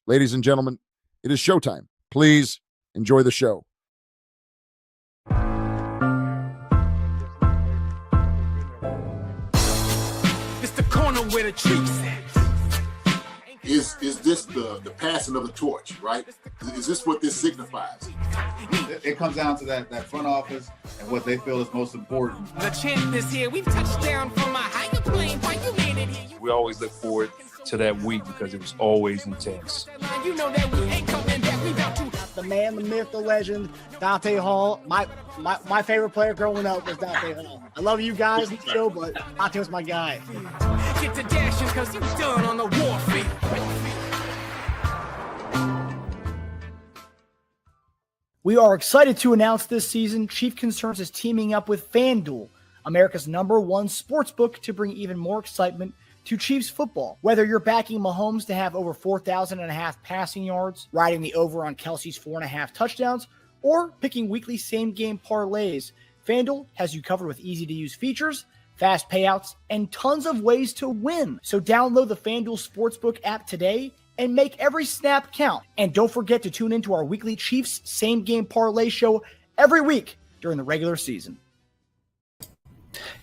Ladies and gentlemen, it is showtime. Please enjoy the show. It's the corner where the Chiefs at. Is this the passing of the torch, right? Is this what this signifies? It comes down to that front office and what they feel is most important. The champ is here. We've touched down from a higher plane. Why you landed here? We always look forward to that week because it was always intense. You know that we ain't coming back. We about to. The man, the myth, the legend, Dante Hall. My favorite player growing up was Dante Hall. I love you guys in the show, but Dante was my guy. Get to dashing because you done on the warfare. We are excited to announce this season, Chief Concerns is teaming up with FanDuel, America's #1 sportsbook, to bring even more excitement to Chiefs football. Whether you're backing Mahomes to have over 4,500 passing yards, riding the over on Kelsey's 4.5 touchdowns, or picking weekly same-game parlays, FanDuel has you covered with easy-to-use features, fast payouts, and tons of ways to win. So download the FanDuel Sportsbook app today and make every snap count. And don't forget to tune into our weekly Chiefs same-game parlay show every week during the regular season.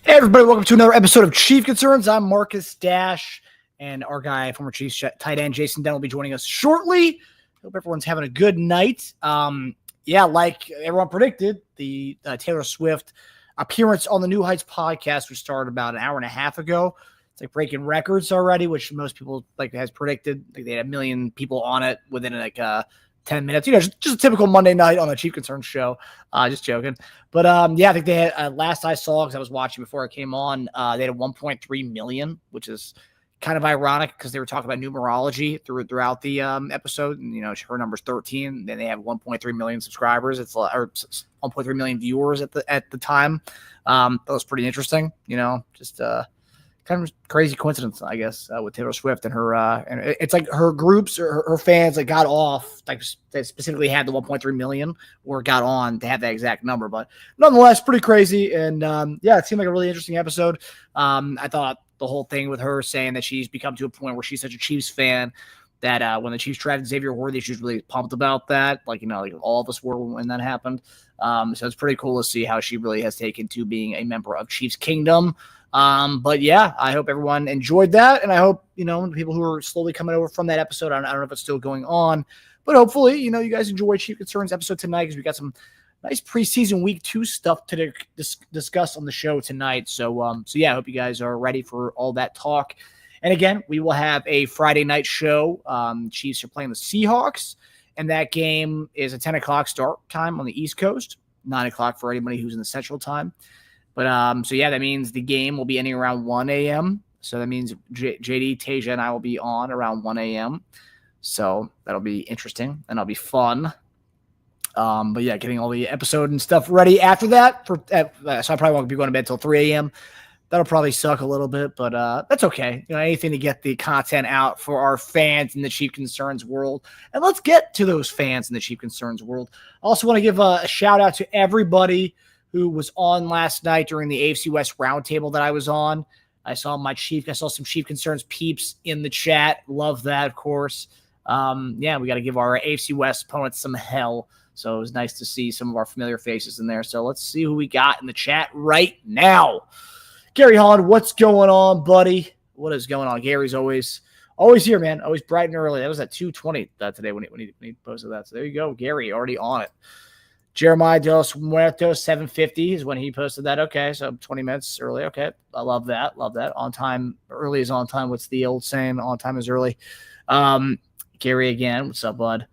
Hey everybody, welcome to another episode of Chief Concerns. I'm Marcus Dash, and our guy, former Chiefs tight end Jason Dunn, will be joining us shortly. Hope everyone's having a good night. Like everyone predicted, the Taylor Swift appearance on the New Heights podcast, which started about an hour and a half ago. It's like breaking records already, which most people has predicted. Like they had 1 million people on it within 10 minutes. Just a typical Monday night on the Chief Concerns show. Just joking. But I think they had, last I saw, because I was watching before I came on, they had 1.3 million, which is kind of ironic because they were talking about numerology throughout the episode. And, her number's 13. Then they have 1.3 million subscribers. It's or 1.3 million viewers at the time. That was pretty interesting, just kind of crazy coincidence, I guess, with Taylor Swift and her. And it's like her groups or her fans got off, they specifically had the 1.3 million or got on to have that exact number. But nonetheless, pretty crazy. And it seemed like a really interesting episode. I thought the whole thing with her saying that she's become to a point where she's such a Chiefs fan that when the Chiefs drafted Xavier Worthy, she was really pumped about that. Like all of us were when that happened. So it's pretty cool to see how she really has taken to being a member of Chiefs Kingdom. I hope everyone enjoyed that. And I hope, the people who are slowly coming over from that episode, I don't know if it's still going on, but hopefully, you guys enjoyed Chief Concerns episode tonight because we got some nice preseason week 2 stuff to discuss on the show tonight. So I hope you guys are ready for all that talk. And again, we will have a Friday night show. Chiefs are playing the Seahawks, and that game is a 10 o'clock start time on the East Coast, 9 o'clock for anybody who's in the Central time. But that means the game will be ending around 1 a.m. So that means JD, Tasia, and I will be on around 1 a.m. So that'll be interesting and that'll be fun. Getting all the episode and stuff ready after that. So I probably won't be going to bed till 3 a.m. That'll probably suck a little bit, but that's okay. Anything to get the content out for our fans in the Chief Concerns world. And let's get to those fans in the Chief Concerns world. I also want to give a shout out to everybody who was on last night during the AFC West roundtable that I was on. I saw some Chief Concerns peeps in the chat. Love that, of course. We got to give our AFC West opponents some hell. So it was nice to see some of our familiar faces in there. So let's see who we got in the chat right now. Gary Holland, what's going on, buddy? What is going on? Gary's always here, man. Always bright and early. That was at 2:20 today when he posted that. So there you go. Gary already on it. Jeremiah de los Muertos, 7:50 is when he posted that. Okay, so 20 minutes early. Okay, I love that. Love that. On time. Early is on time. What's the old saying? On time is early. Gary again. What's up, bud?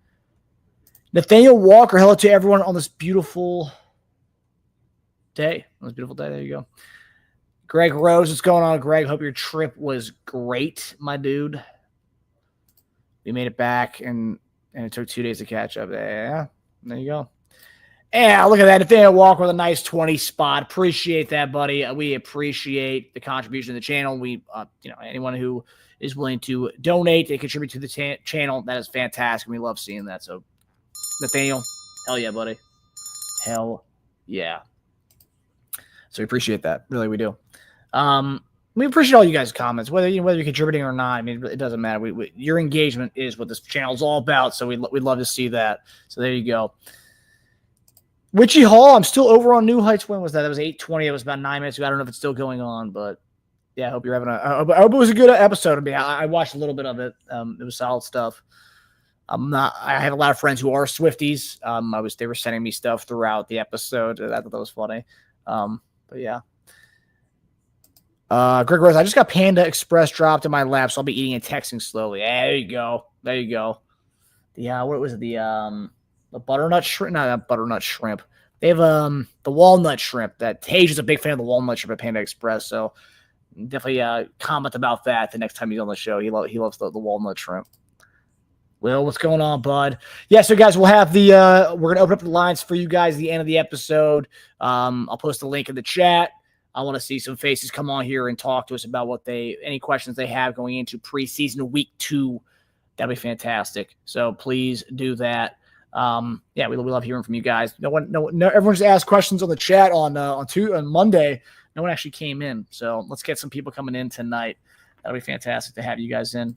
Nathaniel Walker, hello to everyone on this beautiful day. There you go. Greg Rose, what's going on, Greg? Hope your trip was great, my dude. We made it back, and it took 2 days to catch up. Yeah, there you go. Yeah, look at that. Nathaniel Walker with a nice 20 spot. Appreciate that, buddy. We appreciate the contribution to the channel. We, anyone who is willing to donate and contribute to the channel, that is fantastic. We love seeing that. So, Nathaniel, hell yeah, buddy. Hell yeah. So we appreciate that. Really, we do. We appreciate all you guys' comments, whether you're contributing or not. I mean, it doesn't matter. Your engagement is what this channel is all about, so we'd love to see that. So there you go. Witchy Hall, I'm still over on New Heights. When was that? That was 8:20. It was about 9 minutes ago. I don't know if it's still going on, but yeah, I hope you're having I hope it was a good episode. I mean, I watched a little bit of it. It was solid stuff. I have a lot of friends who are Swifties. They were sending me stuff throughout the episode. I thought that was funny. But yeah. Greg Rose, I just got Panda Express dropped in my lap, so I'll be eating and texting slowly. There you go. What was it? The butternut shrimp? No, not butternut shrimp. They have the walnut shrimp. That Tage is a big fan of the walnut shrimp at Panda Express, so definitely comment about that the next time he's on the show. He loves the walnut shrimp. Will, what's going on, bud? Yeah, so guys, we'll have we're gonna open up the lines for you guys at the end of the episode. I'll post a link in the chat. I want to see some faces come on here and talk to us about any questions they have going into preseason week 2. That'd be fantastic. So please do that. We love hearing from you guys. No, everyone just asked questions on the chat on Monday. No one actually came in. So let's get some people coming in tonight. That'll be fantastic to have you guys in.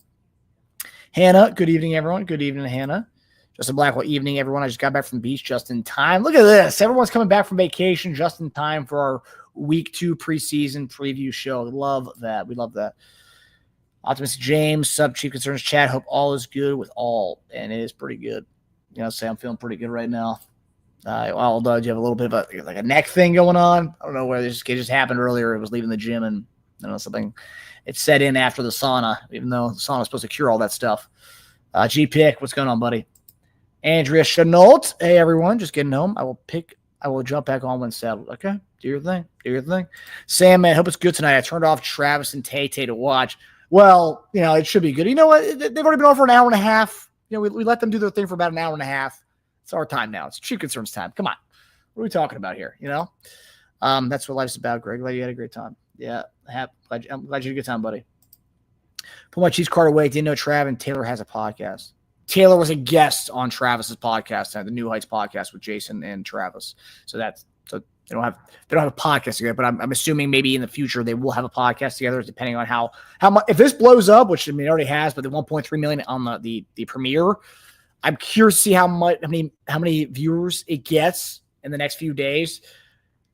Hannah, good evening, everyone. Good evening, Hannah. Justin Blackwell, evening, everyone. I just got back from the beach just in time. Look at this. Everyone's coming back from vacation just in time for our week 2 preseason preview show. Love that. We love that. Optimistic James, sub Chief Concerns chat. Hope all is good with all. And it is pretty good. I'm feeling pretty good right now. Although you have a little bit of a neck thing going on. I don't know whether it just happened earlier. It was leaving the gym and something. It set in after the sauna, even though the sauna is supposed to cure all that stuff. G-Pick, what's going on, buddy? Andrea Chenault, hey, everyone, just getting home. I will jump back on when settled. Okay, do your thing. Sam, man, hope it's good tonight. I turned off Travis and Tay-Tay to watch. Well, it should be good. You know what? They've already been on for an hour and a half. We let them do their thing for about an hour and a half. It's our time now. It's Chief Concerns time. Come on. What are we talking about here? That's what life's about, Greg. Glad you had a great time. Yeah, I'm glad you had a good time, buddy. Pull my cheese card away. Didn't know Trav and Taylor has a podcast. Taylor was a guest on Travis's podcast, the New Heights podcast with Jason and Travis. So they don't have a podcast together, but I'm assuming maybe in the future they will have a podcast together, depending on how much. If this blows up, which it already has, but the 1.3 million on the premiere, I'm curious to see how many viewers it gets in the next few days.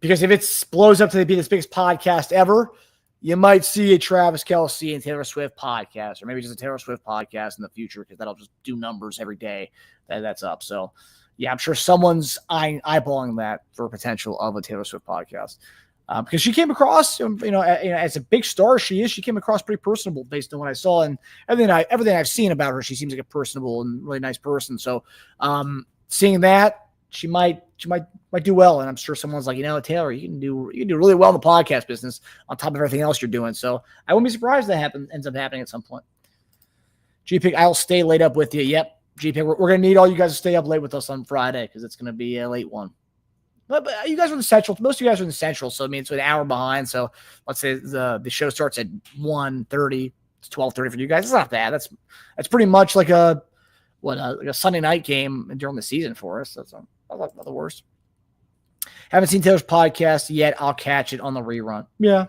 Because if it blows up to be this biggest podcast ever, you might see a Travis Kelce and Taylor Swift podcast, or maybe just a Taylor Swift podcast in the future, because that'll just do numbers every day that's up. So, yeah, I'm sure someone's eyeballing that for potential of a Taylor Swift podcast. Because she came across, as a big star she came across pretty personable based on what I saw, and everything I've seen about her. She seems like a personable and really nice person. So, seeing that, she might do well, and I'm sure someone's like, Taylor, you can do really well in the podcast business on top of everything else you're doing. So I wouldn't be surprised that ends up happening at some point. G-Pick, I'll stay late up with you. Yep, G-Pick, we're gonna need all you guys to stay up late with us on Friday because it's gonna be a late one. But you guys are in the Central. Most of you guys are in the Central, so it's an hour behind. So let's say the show starts at 1:30. It's 12:30 for you guys. It's not bad. That's pretty much like a Sunday night game during the season for us. That's not the worst. Haven't seen Taylor's podcast yet. I'll catch it on the rerun. Yeah.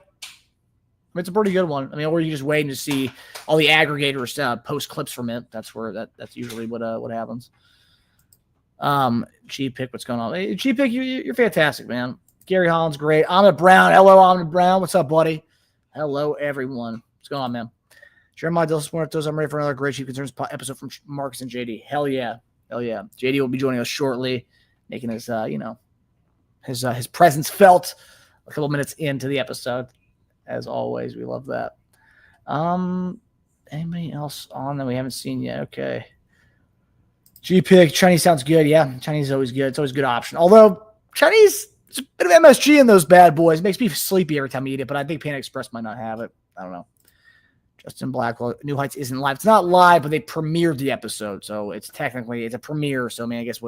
It's a pretty good one. Or you just waiting to see all the aggregators post clips from it. That's usually what happens. G-Pick, what's going on? Hey, G-Pick, you're fantastic, man. Gary Holland's great. Ahmed Brown. Hello, Ahmed Brown. What's up, buddy? Hello, everyone. What's going on, man? Jeremiah Dillis, I'm ready for another great Chief Concerns episode from Marcus and JD. Hell yeah. JD will be joining us shortly, making his his presence felt a couple minutes into the episode. As always, we love that. Anybody else on that we haven't seen yet? Okay. G-Pick, Chinese sounds good. Yeah, Chinese is always good. It's always a good option. Although Chinese, it's a bit of MSG in those bad boys. It makes me sleepy every time I eat it, but I think Panda Express might not have it. I don't know. Justin Blackwell, New Heights isn't live. It's not live, but they premiered the episode, so it's a premiere. So I guess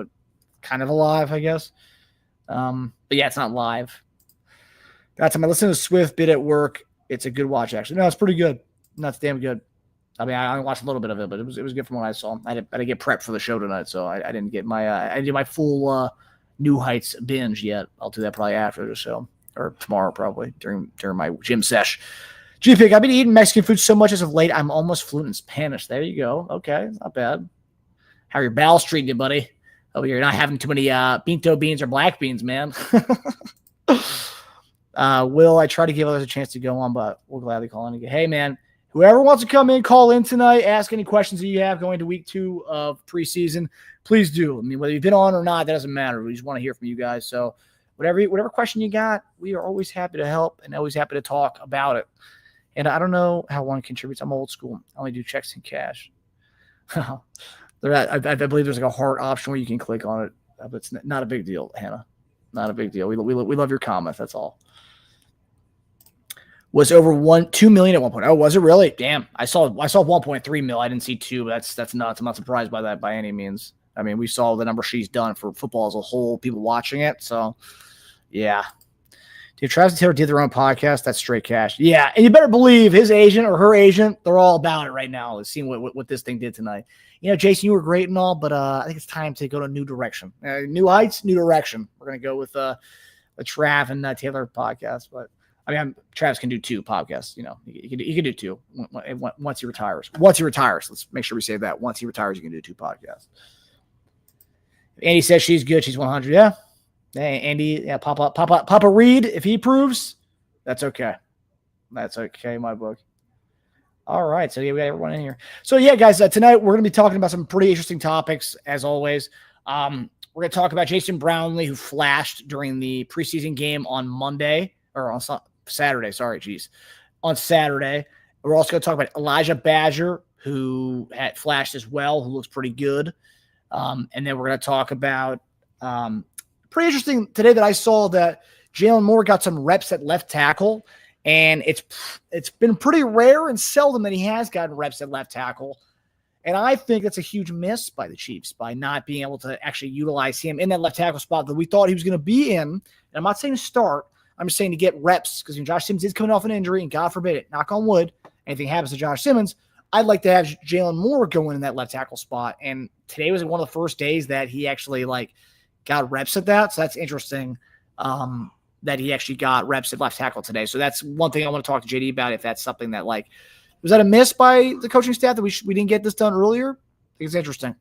kind of alive, I guess. But yeah, it's not live. Got time. I listened to Swift bit at work. It's a good watch, actually. No, it's pretty good. That's damn good. I only watched a little bit of it, but it was good from what I saw. I didn't get prepped for the show tonight, so I didn't get my full New Heights binge yet. I'll do that probably after the show or tomorrow, probably during my gym sesh. G-Pick, I've been eating Mexican food so much as of late, I'm almost fluent in Spanish. There you go. Okay, not bad. How are your bowels treating you, buddy? Oh, you're not having too many pinto beans or black beans, man. Will, I try to give others a chance to go on, but we'll gladly call in again. Hey, man, whoever wants to come in, call in tonight, ask any questions that you have going to week 2 of preseason, please do. I mean, whether you've been on or not, that doesn't matter. We just want to hear from you guys. So whatever question you got, we are always happy to help and always happy to talk about it. And I don't know how one contributes. I'm old school. I only do checks and cash. I believe there's like a heart option where you can click on it. But it's not a big deal, Hannah. Not a big deal. We love your comments. That's all. Was over 2 million at one point. Oh, was it really? Damn. I saw 1.3 mil. I didn't see 2. That's nuts. I'm not surprised by that by any means. I mean, we saw the number she's done for football as a whole, people watching it. So, yeah. If Travis and Taylor did their own podcast, that's straight cash. Yeah, and you better believe his agent or her agent, they're all about it right now. Seeing what this thing did tonight. You know, Jason, you were great and all, but I think it's time to go to a new direction. New heights, new direction. We're going to go with the Trav and Taylor podcast. But, I mean, Travis can do 2 podcasts. You know, he can do 2 once he retires. Once he retires. Let's make sure we say that. Once he retires, you can do 2 podcasts. Andy says she's good. She's 100. Yeah. Hey, Andy, yeah, Papa Reed, if he proves, that's okay. That's okay, my book. All right, so yeah, we got everyone in here. So yeah, guys, tonight we're going to be talking about some pretty interesting topics, as always. We're going to talk about Jason Brownlee, who flashed during the preseason game on Monday, or on Saturday, on Saturday. We're also going to talk about Elijah Badger, who had flashed as well, who looks pretty good. And then we're going to talk about pretty interesting today that I saw that Jaylon Moore got some reps at left tackle, and it's been pretty rare and seldom that he has gotten reps at left tackle. And I think that's a huge miss by the Chiefs by not being able to actually utilize him in that left tackle spot that we thought he was going to be in. And I'm not saying to start. I'm just saying to get reps because Josh Simmons is coming off an injury, and God forbid it, knock on wood, anything happens to Josh Simmons, I'd like to have Jaylon Moore go in that left tackle spot. And today was one of the first days that he actually got reps at that. So that's interesting that he actually got reps at left tackle today. So that's one thing I want to talk to JD about, if that's something that was that a miss by the coaching staff that we didn't get this done earlier? I think it's interesting.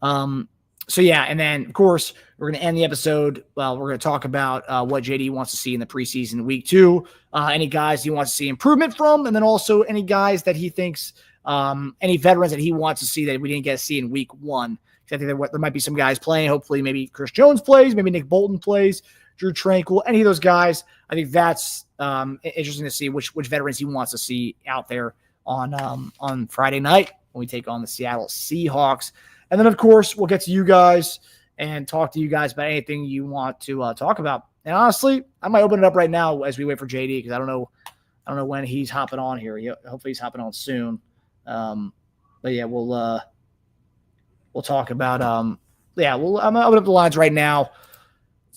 So yeah, and then of course we're going to end the episode. Well, we're going to talk about what JD wants to see in the preseason week 2, any guys he wants to see improvement from, and then also any guys that he thinks, any veterans that he wants to see that we didn't get to see in week 1. I think there might be some guys playing. Hopefully, maybe Chris Jones plays, maybe Nick Bolton plays, Drew Tranquil, any of those guys. I think that's interesting to see which veterans he wants to see out there on Friday night when we take on the Seattle Seahawks. And then, of course, we'll get to you guys and talk to you guys about anything you want to talk about. And honestly, I might open it up right now as we wait for JD because I don't know when he's hopping on here. Hopefully, he's hopping on soon. But yeah, we'll talk about I'm gonna open up the lines right now.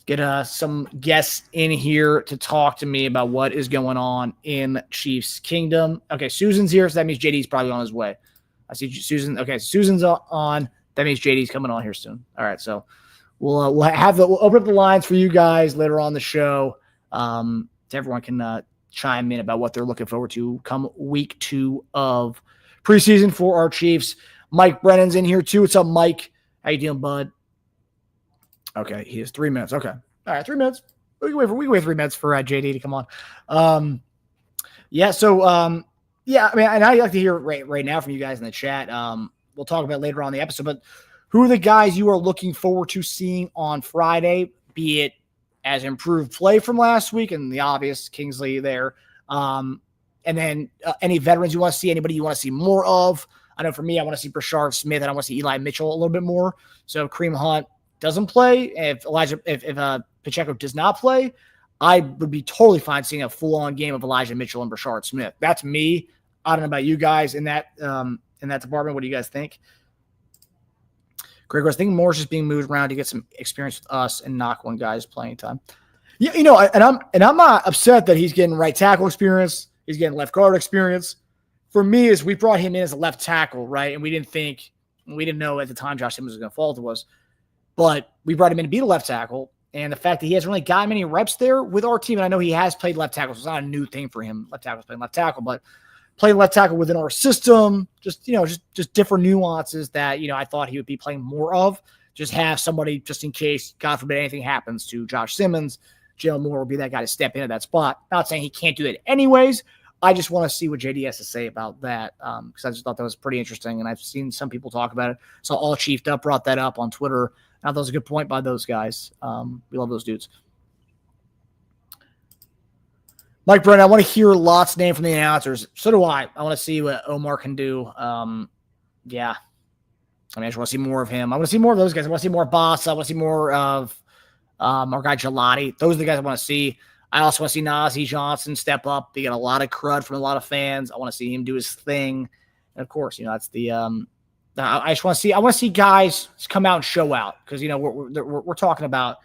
Get some guests in here to talk to me about what is going on in Chiefs Kingdom. Okay, Susan's here, so that means JD's probably on his way. I see Susan. Okay, Susan's on. That means JD's coming on here soon. All right, so we'll open up the lines for you guys later on the show. So everyone can chime in about what they're looking forward to come week 2 of preseason for our Chiefs. Mike Brennan's in here too. What's up, Mike? How you doing, bud? Okay, he has 3 minutes. Okay. All right, 3 minutes. We can wait 3 minutes for JD to come on. I mean, and I'd like to hear right now from you guys in the chat. We'll talk about it later on in the episode, but who are the guys you are looking forward to seeing on Friday, be it as improved play from last week and the obvious Kingsley there, and then any veterans you want to see, anybody you want to see more of. I know for me, I want to see Brashard Smith, and I want to see Eli Mitchell a little bit more. So if Kareem Hunt doesn't play, if Pacheco does not play, I would be totally fine seeing a full-on game of Elijah Mitchell and Brashard Smith. That's me. I don't know about you guys in that department. What do you guys think? Greg was thinking Moore's just being moved around to get some experience with us and knock one guy's playing time. Yeah, and I'm not upset that he's getting right tackle experience. He's getting left guard experience. For me, is we brought him in as a left tackle, right? And we didn't know at the time Josh Simmons was going to fall to us. But we brought him in to be the left tackle. And the fact that he hasn't really gotten many reps there with our team, and I know he has played left tackle, so it's not a new thing for him. Left tackle's playing left tackle, but playing left tackle within our system, just different nuances that, I thought he would be playing more of. Just have somebody, just in case, God forbid, anything happens to Josh Simmons, Jaylon Moore will be that guy to step into that spot. Not saying he can't do that anyways. I just want to see what JD has to say about that, because I just thought that was pretty interesting, and I've seen some people talk about it. So All Chiefed Up brought that up on Twitter. I thought that was a good point by those guys. We love those dudes. Mike Brennan, I want to hear Lott's name from the announcers. So do I. I want to see what Omar can do. Yeah. I just want to see more of him. I want to see more of those guys. I want to see more of Boss. I want to see more of our guy Gelati. Those are the guys I want to see. I also want to see Najee Johnson step up. He got a lot of crud from a lot of fans. I want to see him do his thing. And of course, that's the I just want to see guys come out and show out, because we're talking about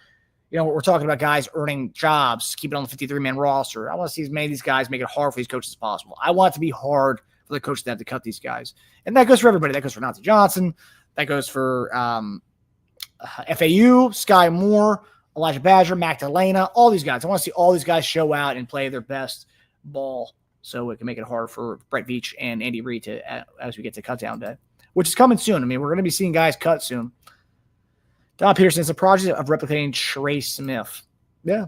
guys earning jobs, keeping on the 53-man roster. I want to see as many of these guys make it hard for these coaches as possible. I want it to be hard for the coaches to have to cut these guys, and that goes for everybody. That goes for Najee Johnson. That goes for FAU, Sky Moore, Elijah Badger, Mac Delana, all these guys. I want to see all these guys show out and play their best ball, so it can make it hard for Brett Veach and Andy Reid as we get to cutdown day, which is coming soon. I mean, we're going to be seeing guys cut soon. Don Peterson is a project of replicating Trey Smith. Yeah.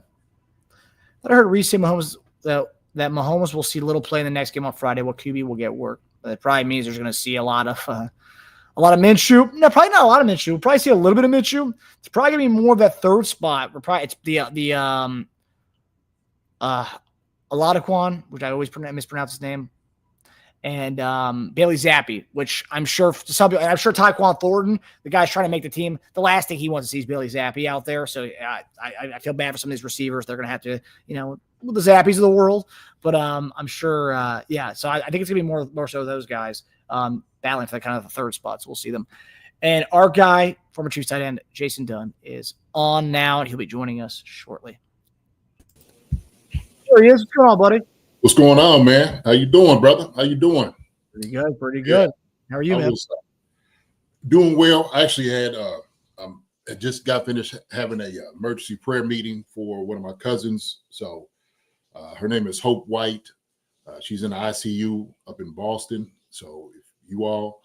I heard Reese say Mahomes that Mahomes will see little play in the next game on Friday. What QB will get work? But it probably means there's going to see a lot of Minshew. No, probably not a lot of Minshew. We'll probably see a little bit of Minshew. It's probably going to be more of that third spot. It's the Oladaquan, which I always mispronounce his name, and Bailey Zappi, which I'm sure Tyquan Thornton, the guy's trying to make the team. The last thing he wants to see is Bailey Zappi out there. So I feel bad for some of these receivers. They're going to have to, with the Zappies of the world. But I'm sure, So I think it's going to be more so those guys battling for that kind of the third spot. So we'll see them. And our guy, former Chiefs tight end, Jason Dunn, is on now, and he'll be joining us shortly. There he is. What's going on, buddy? What's going on, man? How you doing, brother? How you doing? Pretty good. Pretty good. How are you, man? Doing well. I actually I just got finished having a emergency prayer meeting for one of my cousins. So her name is Hope White. She's in the ICU up in Boston. So if you all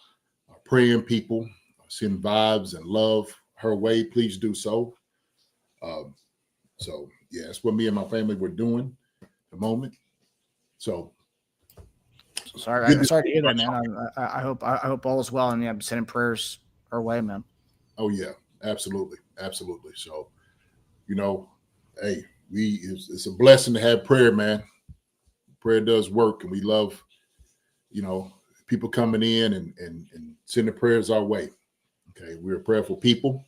are praying people, send vibes and love her way, please do so. So yeah, that's what me and my family were doing at the moment. So sorry to hear that, man. I hope all is well, and I'm sending prayers her way, man. Oh yeah, absolutely. So, hey, it's a blessing to have prayer, man. Prayer does work, and we love, people coming in and sending prayers our way. Okay, we're prayerful people.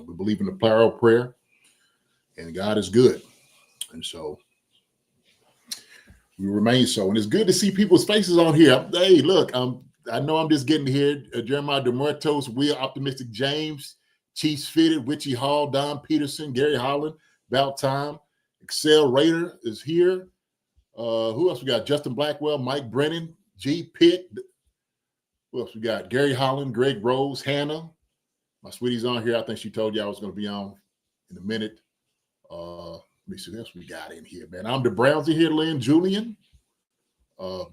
We believe in the power of prayer, and God is good, and so we remain so. And it's good to see people's faces on here. Hey, look, I know I'm just getting here. Jeremiah DeMortos, Will Optimistic James, Chiefs Fitted, Witchy Hall, Don Peterson, Gary Holland, About Time, Excel Raider is here. Who else we got? Justin Blackwell, Mike Brennan, G Pitt. Who else we got? Gary Holland, Greg Rose, Hannah. My sweetie's on here. I think she told you I was going to be on in a minute. Let me see what else we got in here, man. I'm the Browns in here, Lynn, Julian. Let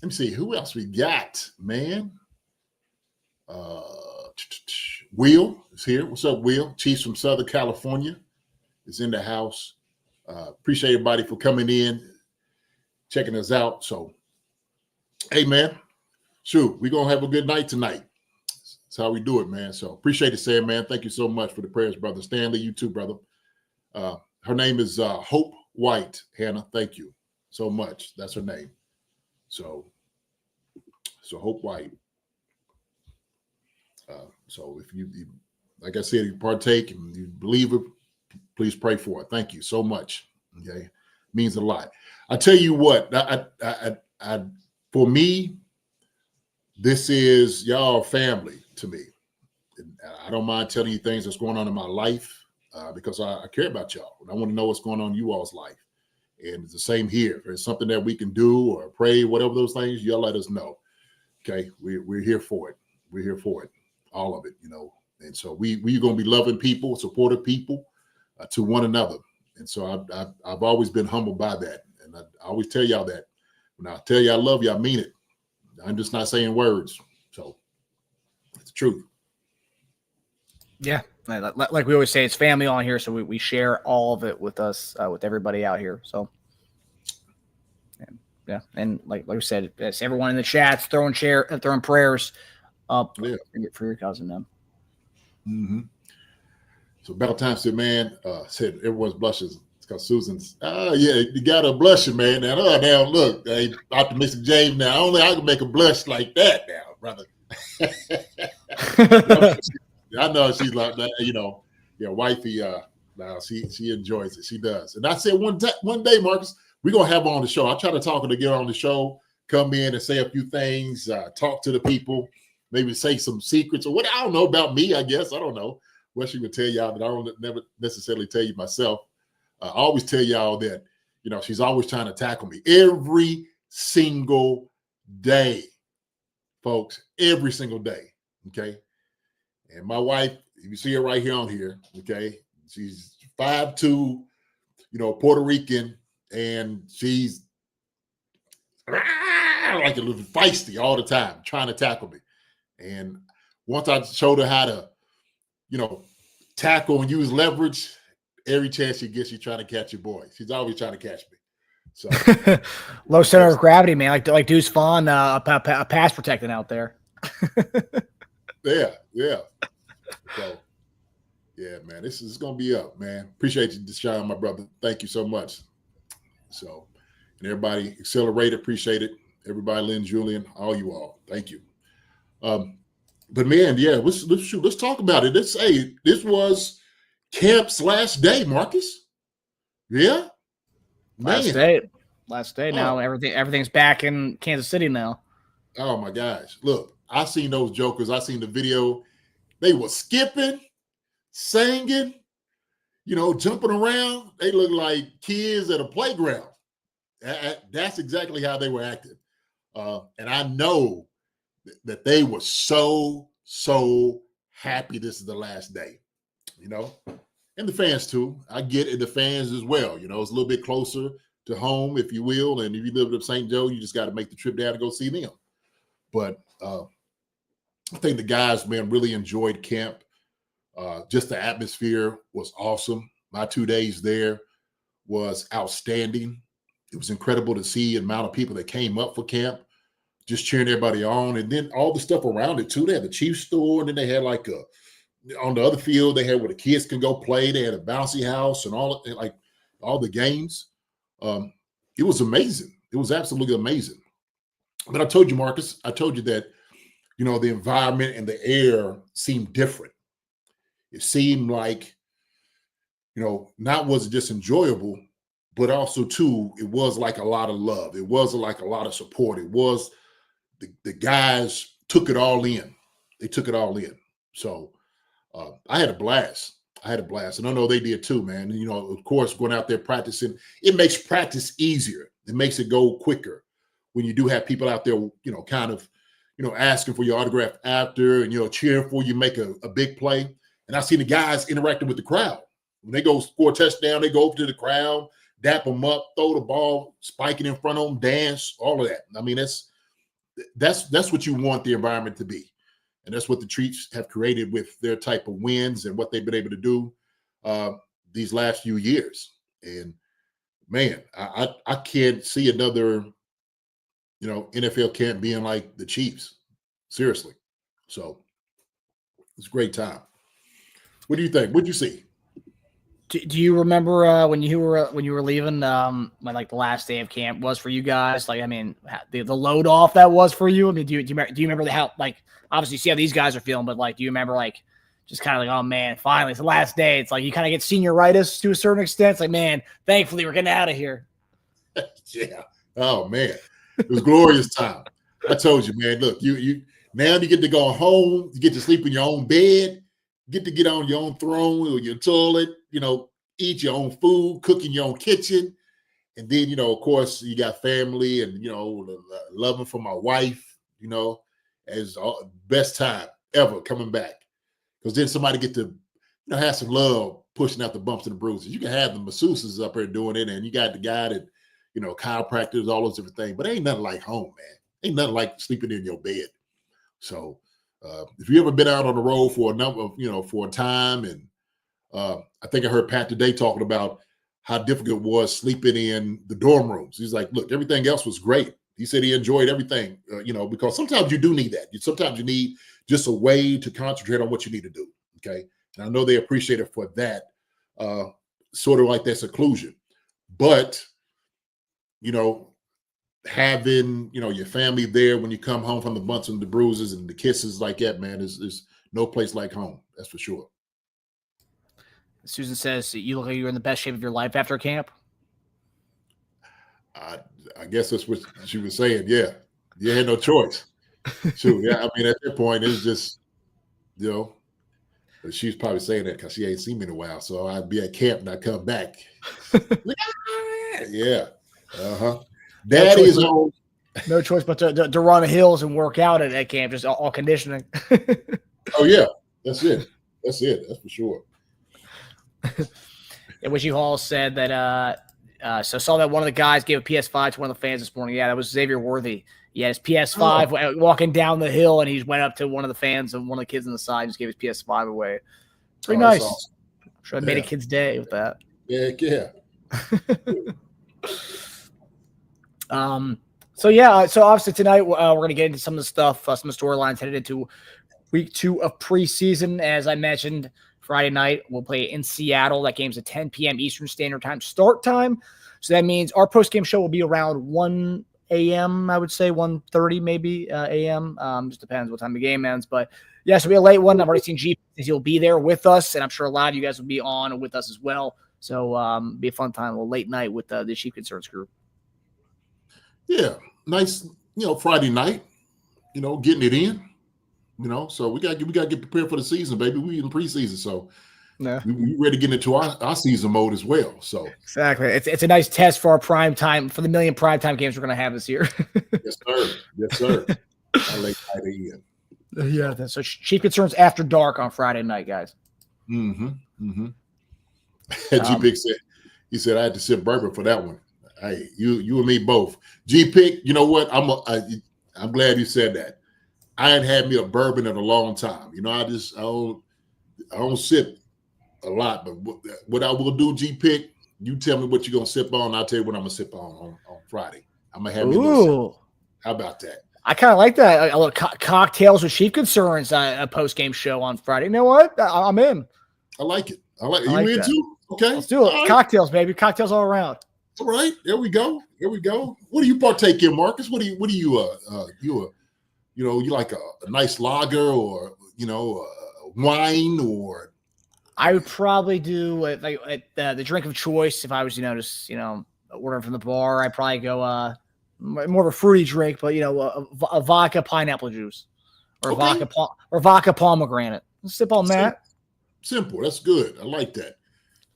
me see who else we got, man. Will is here. What's up, Will? Chiefs from Southern California is in the house. Appreciate everybody for coming in, checking us out. So, hey, man, shoot, we're going to have a good night tonight. That's how we do it, man. So appreciate it, Sam, man. Thank you so much for the prayers, brother. Stanley, you too, brother. Her name is Hope White, Hannah. Thank you so much. That's her name. So Hope White. So if you, like I said, you partake and you believe it, please pray for it. Thank you so much. Okay, means a lot. I tell you what, I for me, this is y'all family to me. And I don't mind telling you things that's going on in my life because I care about y'all and I want to know what's going on in you all's life. And it's the same here. If there's something that we can do or pray, whatever those things, y'all let us know. Okay, we're here for it. We're here for it. All of it, And so we're going to be loving people, supportive people. to one another. And so I've always been humbled by that. And I always tell y'all that. When I tell you I love you, I mean it. I'm just not saying words. So it's the truth. Yeah. Like we always say, it's family on here. So we share all of it with us, with everybody out here. So yeah. And like we said, it's everyone in the chats throwing prayers up for your cousin, man. Mm-hmm. So Valentine said, man, said everyone's blushes. It's because Susan's, yeah, you got her blushing, man. Now look, hey, optimistic James. Now only I can make a blush like that now, brother. I know she's like that, wifey. Now she enjoys it. She does. And I said one day, Marcus, we're gonna have her on the show. I'll try to talk her to get her on the show, come in and say a few things, talk to the people, maybe say some secrets or what. I don't know about me. I guess I don't know what she would tell y'all, but I don't never necessarily tell you myself. I always tell y'all that, she's always trying to tackle me every single day, folks, every single day. Okay. And my wife, you see her right here on here. Okay. She's 5'2", Puerto Rican, and she's like a little feisty all the time, trying to tackle me. And once I showed her how to, tackle and use leverage, every chance she gets, she's trying to catch your boy. She's always trying to catch me. So low center of gravity, man. Like Deuce Vaughn, pass protecting out there. Yeah. So, yeah, man, this is going to be up, man. Appreciate you, Deshaun, my brother. Thank you so much. So, and everybody, Accelerate, appreciate it. Everybody, Lynn, Julian, all you all, thank you. But man, yeah, let's talk about it. This was camp's last day, Marcus. Yeah, last day. Now everything's back in Kansas City now. Oh my gosh! Look, I seen those jokers. I seen the video. They were skipping, singing, jumping around. They look like kids at a playground. That's exactly how they were acting. And I know that they were so happy this is the last day, and the fans too. I get it, the fans as well. It's a little bit closer to home, if you will. And if you live in St. Joe, you just got to make the trip down to go see them. But I think the guys, man, really enjoyed camp. Just the atmosphere was awesome. My 2 days there was outstanding. It was incredible to see the amount of people that came up for camp, just cheering everybody on. And then all the stuff around it too. They had the Chiefs store, and then they had on the other field, they had where the kids can go play. They had a bouncy house and all the games. It was amazing. It was absolutely amazing. But I told you, Marcus, that, the environment and the air seemed different. It seemed like, not was it just enjoyable, but also too, it was like a lot of love. It was like a lot of support. It was the guys took it all in. They took it all in. So I had a blast. And I know they did too, man. And, of course, going out there practicing, it makes practice easier. It makes it go quicker when you do have people out there, kind of, asking for your autograph after and, cheering for you, make a big play. And I seen the guys interacting with the crowd. When they go score a touchdown, they go over to the crowd, dap them up, throw the ball, spike it in front of them, dance, all of that. I mean, that's what you want the environment to be. And that's what the Chiefs have created with their type of wins and what they've been able to do these last few years. And, man, I can't see another, NFL camp being like the Chiefs. Seriously. So it's a great time. What do you think? What'd you see? Do you remember when you were leaving, when the last day of camp was for you guys? The load off that was for you. I mean, do you remember how obviously you see how these guys are feeling, but do you remember just kind of oh man, finally it's the last day. It's you kind of get senioritis to a certain extent. It's man, thankfully we're getting out of here. Yeah. Oh man, it was a glorious time. I told you, man. Look, you now you get to go home. You get to sleep in your own bed. Get to get on your own throne or your toilet, eat your own food, cook in your own kitchen. And then, of course, you got family and, loving for my wife, as best time ever coming back. Because then somebody get to have some love pushing out the bumps and the bruises. You can have the masseuses up there doing it, and you got the guy that, chiropractors, all those different things. But ain't nothing like home, man. Ain't nothing like sleeping in your bed. So if you ever been out on the road for for a time, and I think I heard Pat today talking about how difficult it was sleeping in the dorm rooms. He's like, look, everything else was great. He said he enjoyed everything, because sometimes you do need that. Sometimes you need just a way to concentrate on what you need to do. Okay. And I know they appreciate it for that, sort of like that seclusion. But, having, your family there when you come home from the bumps and the bruises and the kisses like that, man, is no place like home. That's for sure. Susan says you look like you're in the best shape of your life after camp. I guess that's what she was saying. Yeah. You had no choice. Shoot. Yeah. I mean, at that point, it's just, but she's probably saying that because she ain't seen me in a while. So I'd be at camp and I come back. Yeah. Uh-huh. Daddy is home. No choice but to run the hills and work out at camp, just all conditioning. Oh, yeah. That's it. That's for sure. And Wishy Hall said that so saw that one of the guys gave a PS5 to one of the fans this morning. Yeah, that was Xavier Worthy. He had his PS5 walking down the hill, and he went up to one of the fans and one of the kids on the side and just gave his PS5 away. Pretty nice. Awesome. Sure, I made a kid's day with that. Yeah. So obviously tonight we're going to get into some of the stuff, some of the storylines headed into week 2 of preseason. As I mentioned, Friday night we'll play in Seattle. That game's at 10 p.m. Eastern Standard Time start time. So that means our post-game show will be around 1 a.m., I would say 1:30 maybe a.m. Just depends what time the game ends. But yeah, so it'll be a late one. I've already seen G. He'll be there with us, and I'm sure a lot of you guys will be on with us as well. So be a fun time, a little late night with the Chief Concerns group. Yeah, nice, Friday night, getting it in, so we gotta get prepared for the season, baby. We in preseason, so yeah, we ready to get into our season mode as well. So exactly, it's a nice test for our prime time, for the million prime time games we're gonna have this year. Yes, sir. I'll lay right in. Yeah, so Chief Concerns after dark on Friday night, guys. G-Pick said I had to sip bourbon for that one. Hey, you and me both. G-Pick, you know what? I'm glad you said that. I ain't had me a bourbon in a long time. I don't sip a lot, but what I will do, G-Pick, you tell me what you're gonna sip on. I'll tell you what I'm gonna sip on Friday. I'm gonna have me a little sip. How about that? I kind of like that. A little cocktails with Chief Concerns, a post-game show on Friday. You know what? I'm in. I like it. You in too? Okay. Let's do it. Right. Cocktails, baby. Cocktails all around. All right. There we go. What do you partake in, Marcus? What do you you like a nice lager or, wine or? I would probably do the drink of choice. If I was, just, ordering from the bar, I'd probably go, more of a fruity drink, but a vodka pineapple juice or vodka pomegranate. Let's sip on that. Simple. That's good. I like that.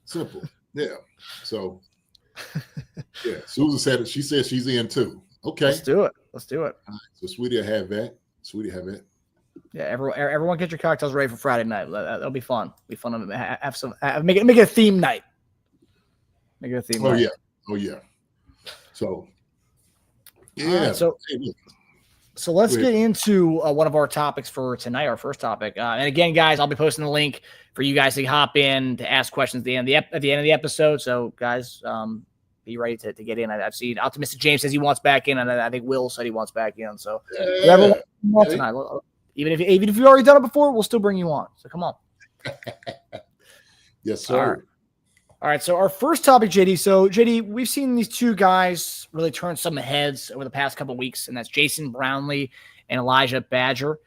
Simple. Yeah. So, yeah. Susan said it. She said she's in too. Okay. Let's do it. All right. So, Sweetie will have that. Yeah. Everyone get your cocktails ready for Friday night. That'll be fun. Be fun to have some. Make it a theme night. Make it a theme night. Oh yeah. So. Yeah. Right, so let's get into one of our topics for tonight, our first topic. And again, guys, I'll be posting the link for you guys to hop in to ask questions at the end of the episode. So, guys, be ready to get in. I've seen Optimistic James says he wants back in, and I think Will said he wants back in. So, whoever wants tonight, even if you've already done it before, we'll still bring you on. So, come on. Yes, sir. All right, so our first topic, JD. So, JD, we've seen these two guys really turn some heads over the past couple of weeks, and that's Jason Brownlee and Elijah Badger.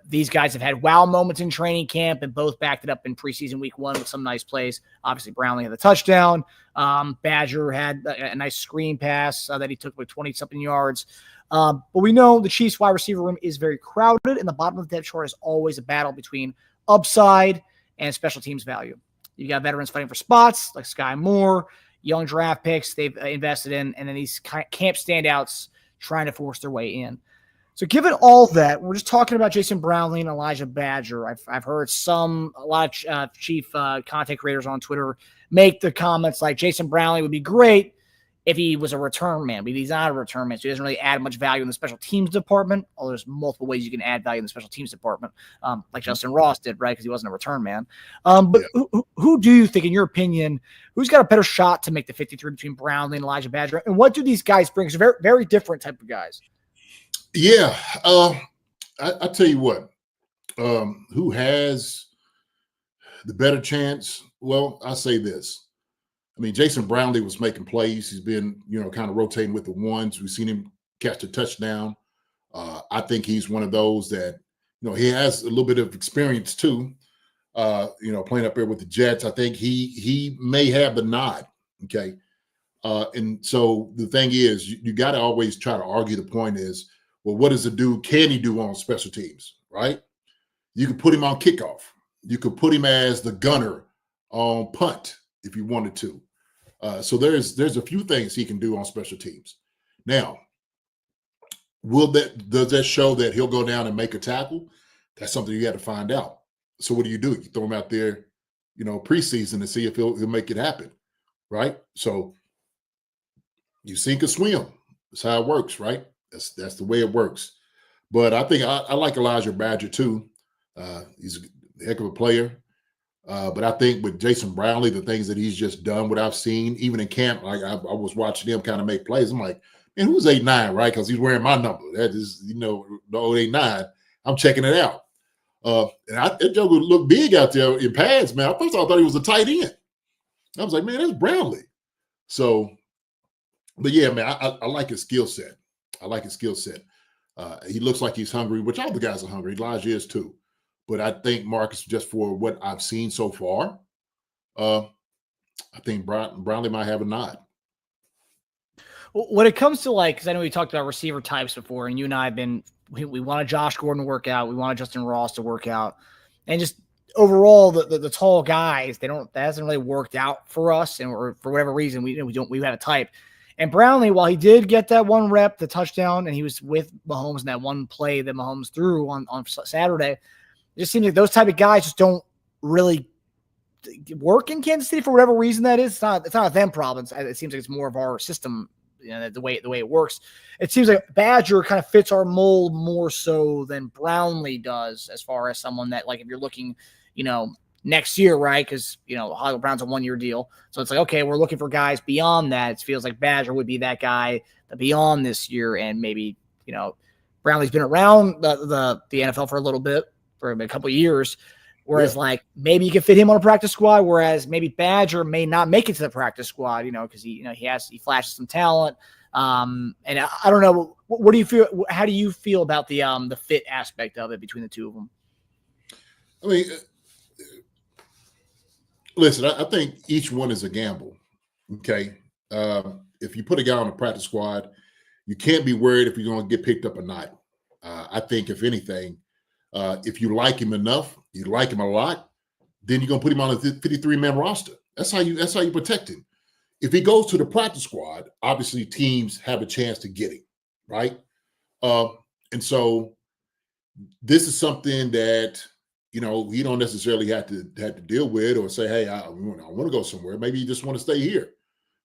These guys have had wow moments in training camp and both backed it up in preseason week 1 with some nice plays. Obviously, Brownlee had the touchdown. Badger had a nice screen pass that he took with 20-something yards. But we know the Chiefs wide receiver room is very crowded, and the bottom of the depth chart is always a battle between upside and special teams value. You got veterans fighting for spots like Sky Moore, young draft picks they've invested in, and then these camp standouts trying to force their way in. So given all that, we're just talking about Jason Brownlee and Elijah Badger. I've heard a lot of chief content creators on Twitter make the comments like Jason Brownlee would be great if he was a return man, but he's not a return man, so he doesn't really add much value in the special teams department. Although there's multiple ways you can add value in the special teams department, like Justin Ross did, right? Because he wasn't a return man. But who do you think, in your opinion, who's got a better shot to make the 53 between Brownlee and Elijah Badger? And what do these guys bring? It's very, very different type of guys. Yeah, I tell you what, who has the better chance? Well, I say this. I mean, Jason Brownlee was making plays. He's been, kind of rotating with the ones. We've seen him catch a touchdown. I think he's one of those that, he has a little bit of experience too, playing up there with the Jets. I think he may have the nod, okay? And so the thing is, you got to always try to argue the point is, well, what does the dude, can he do on special teams, right? You could put him on kickoff. You could put him as the gunner on punt if you wanted to. So there's a few things he can do on special teams. Now, does that show that he'll go down and make a tackle? That's something you got to find out. So what do? You throw him out there, preseason to see if he'll make it happen, right? So you sink or swim. That's how it works, right? That's the way it works. But I think I like Elijah Badger too. He's a heck of a player. But I think with Jason Brownlee, the things that he's just done, what I've seen, even in camp, like I was watching him kind of make plays. I'm like, man, who's 8'9", right? Because he's wearing my number. That is, the old 8'9". I'm checking it out. And that joke would look big out there in pads, man. At first I thought he was a tight end. I was like, man, that's Brownlee. So, but yeah, man, I like his skill set. I like his skill set. He looks like he's hungry, which all the guys are hungry. Elijah is too. But I think, Marcus, just for what I've seen so far, I think Brownlee might have a nod. When it comes to because I know we talked about receiver types before, and you and I have been, we wanted Josh Gordon to work out, we wanted Justin Ross to work out, and just overall the tall guys, that hasn't really worked out for us, and for whatever reason we have a type. And Brownlee, while he did get that one rep, the touchdown, and he was with Mahomes in that one play that Mahomes threw on Saturday, it just seems like those type of guys just don't really work in Kansas City for whatever reason that is. It's not a them problem. It seems like it's more of our system, the way it works. It seems like Badger kind of fits our mold more so than Brownlee does, as far as someone that, if you're looking, next year, right? Because, Hollywood Brown's a 1-year deal. So it's like, okay, we're looking for guys beyond that. It feels like Badger would be that guy beyond this year. And maybe, Brownlee's been around the NFL for a little bit, for a couple of years. Whereas maybe you can fit him on a practice squad, whereas maybe Badger may not make it to the practice squad, because he flashes some talent. And I don't know, what do you feel? How do you feel about the fit aspect of it between the two of them? I mean, listen, I think each one is a gamble. Okay. If you put a guy on a practice squad, you can't be worried if you're going to get picked up or not. I think if anything, if you like him enough, you like him a lot, then you're gonna put him on a 53-man roster. That's how you protect him. If he goes to the practice squad, obviously teams have a chance to get him, right? And so this is something that you don't necessarily have to deal with or say, hey, I want to go somewhere. Maybe you just want to stay here,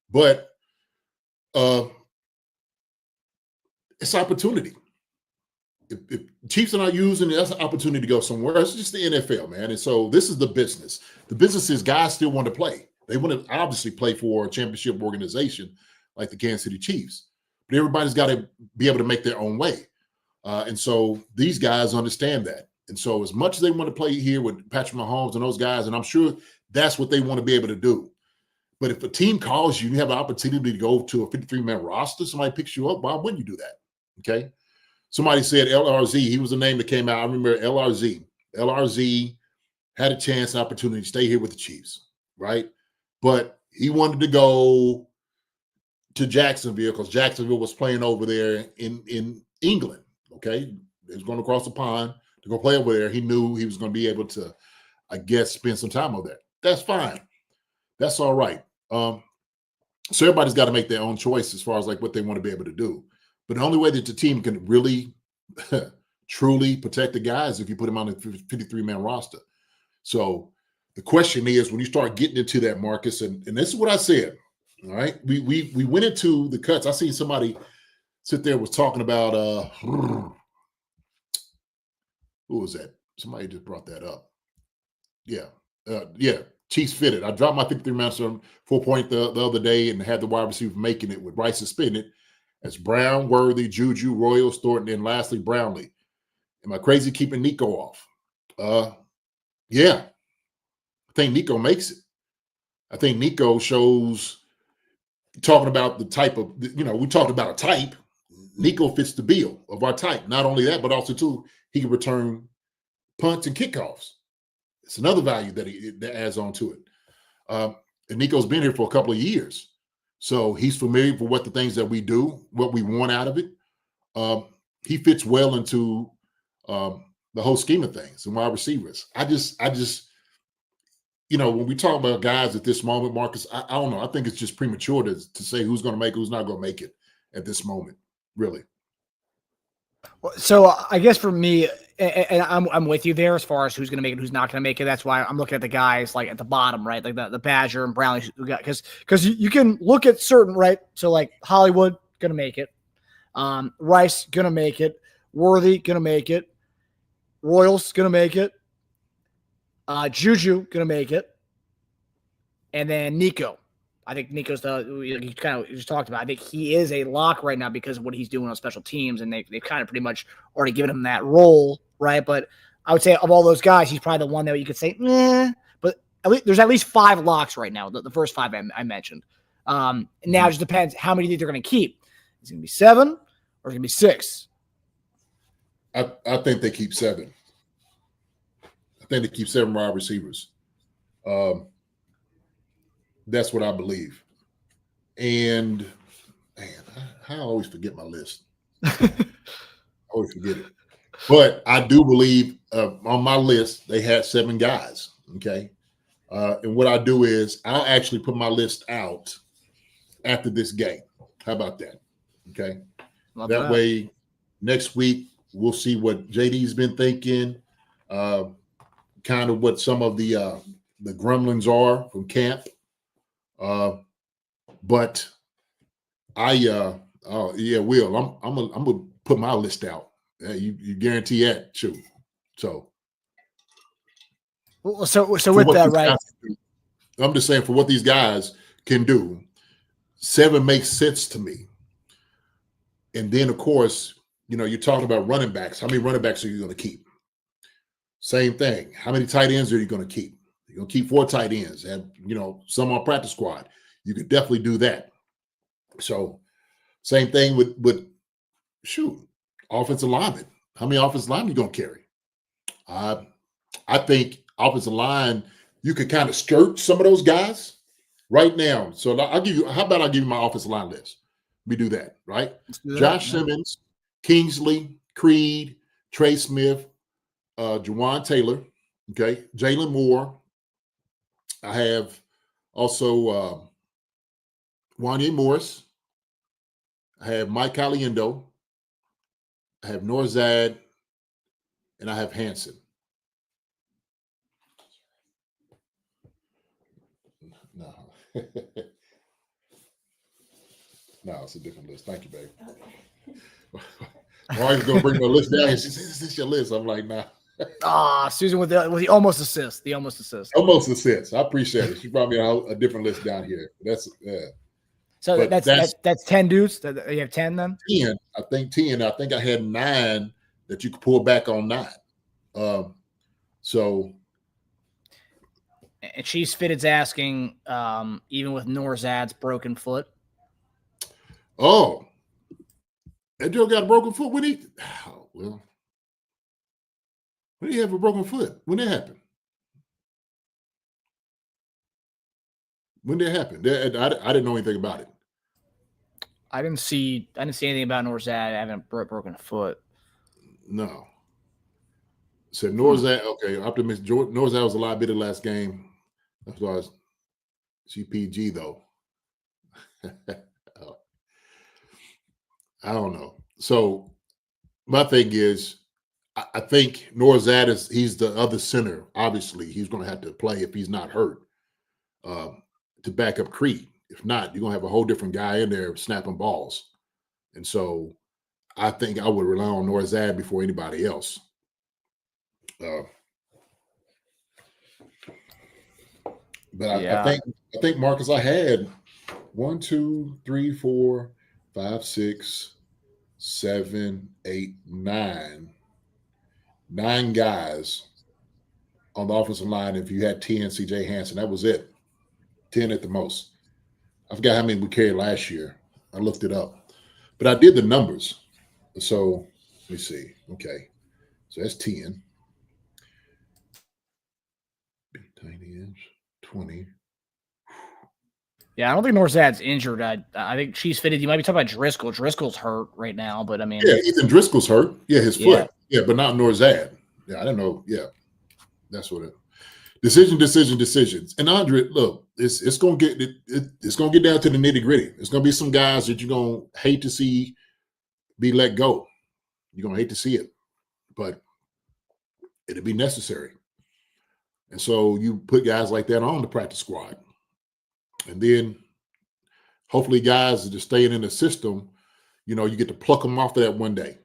but it's opportunity. If Chiefs are not using it, that's an opportunity to go somewhere. It's just the NFL, man. And so this is the business. The business is guys still want to play. They want to obviously play for a championship organization like the Kansas City Chiefs. But everybody's got to be able to make their own way. And so these guys understand that. And so as much as they want to play here with Patrick Mahomes and those guys, and I'm sure that's what they want to be able to do. But if a team calls you, you have an opportunity to go to a 53-man roster, somebody picks you up, why wouldn't you do that? Okay. Somebody said LRZ. He was the name that came out. I remember LRZ. LRZ had a chance, opportunity to stay here with the Chiefs, right? But he wanted to go to Jacksonville because Jacksonville was playing over there in England, okay? He was going to cross the pond to go play over there. He knew he was going to be able to, I guess, spend some time over there. That's fine. That's all right. So everybody's got to make their own choice as far as what they want to be able to do. But the only way that the team can really truly protected guys if you put him on the 53-man roster. So the question is, when you start getting into that, Marcus, and this is what I said. All right, we went into the cuts. I seen somebody sit there was talking about who was that? Somebody just brought that up. Yeah. Chiefs fitted. I dropped my 53-man 4-point the other day and had the wide receiver making it with Rice suspended. That's Brown, Worthy, Juju, Royals, Thornton, and lastly Brownlee. Am I crazy keeping Nico off? Yeah. I think Nico makes it. I think Nico shows, talking about the type of, we talked about a type. Nico fits the bill of our type. Not only that, but also too, he can return punts and kickoffs. It's another value that adds on to it. And Nico's been here for a couple of years. So he's familiar with what the things that we do, what we want out of it. He fits well into the whole scheme of things and wide receivers. I just, when we talk about guys at this moment, Marcus, I don't know. I think it's just premature to say who's going to make it, who's not going to make it at this moment, really. So I guess for me, and I'm with you there as far as who's going to make it, who's not going to make it. That's why I'm looking at the guys like at the bottom, right? Like the Badger and Brownlee, because you can look at certain, right? So like Hollywood going to make it, Rice going to make it, Worthy going to make it, Royals going to make it, Juju going to make it, and then Nico. I think Nico's you kind of just talked about. I think he is a lock right now because of what he's doing on special teams, and they've kind of pretty much already given him that role, right? But I would say of all those guys, he's probably the one that you could say, but there's at least 5 locks right now, the first 5 I mentioned. Now it just depends how many do you think they're going to keep. Is it going to be 7 or is it going to be 6? I think they keep 7. I think they keep 7 wide receivers. That's what I believe. And man, I always forget my list. I always forget it. But I do believe on my list, they had 7 guys. Okay. And what I do is I'll actually put my list out after this game. How about that? Okay. That way, next week, we'll see what JD's been thinking, kind of what some of the grumblings are from camp. But Will, I'm gonna put my list out. You guarantee that, too. So with that, right? I'm just saying for what these guys can do, 7 makes sense to me. And then, of course, you're talking about running backs. How many running backs are you going to keep? Same thing. How many tight ends are you going to keep? You're going to keep 4 tight ends and, some on practice squad. You could definitely do that. So same thing with offensive linemen. How many offensive linemen are you going to carry? I think offensive line, you could kind of skirt some of those guys right now. So how about I give you my offensive line list? We do that, right? Josh Simmons, Kingsley, Creed, Trey Smith, Jawan Taylor, okay, Jaylon Moore. I have also Wanye Morris. I have Mike Caliendo. I have Norzad, and I have Hanson. No. No, it's a different list. Thank you, baby. Okay. Mario's going to bring my list down. She says, "Is this your list?" I'm like, nah. Susan with the almost assist. The almost assist. Almost assist. I appreciate it. She brought me a different list down here. That's So that's 10 dudes. You have 10 then? 10. I think 10. I think I had 9 that you could pull back on 9. So. And Chiefs Fitted's asking, even with Norzad's broken foot. Oh, that Joe got a broken foot. When did he have a broken foot? When did it happen? When did it happen? I didn't know anything about it. I didn't see anything about Norzad having a broken foot. No. Said Norzad. Okay, optimistic. Norzad was a liability last game. That's why it's CPG though. I don't know. So my thing is, I think Norzad he's the other center. Obviously, he's going to have to play if he's not hurt to back up Creed. If not, you're going to have a whole different guy in there snapping balls. And so I think I would rely on Norzad before anybody else. But I think Marcus, I had 1, 2, 3, 4, 5, 6, 7, 8, 9 guys on the offensive line. If you had 10 CJ Hansen, that was it. 10 at the most. I forgot how many we carried last year. I looked it up, but I did the numbers. So let me see. Okay, so that's 10. 20. Yeah, I don't think Norzad's injured. I think Chiefs fitted. You might be talking about Driscoll. Driscoll's hurt right now, but I mean, yeah, Ethan Driscoll's hurt. Yeah, his foot. Yeah, but not Norzad. Yeah, I don't know. Yeah, that's what it. Decisions. And Andre, look, it's gonna get it's gonna get down to the nitty gritty. It's gonna be some guys that you're gonna hate to see be let go. You're gonna hate to see it, but it'll be necessary. And so you put guys like that on the practice squad. And then hopefully guys that are staying in the system, you get to pluck them off of that one day.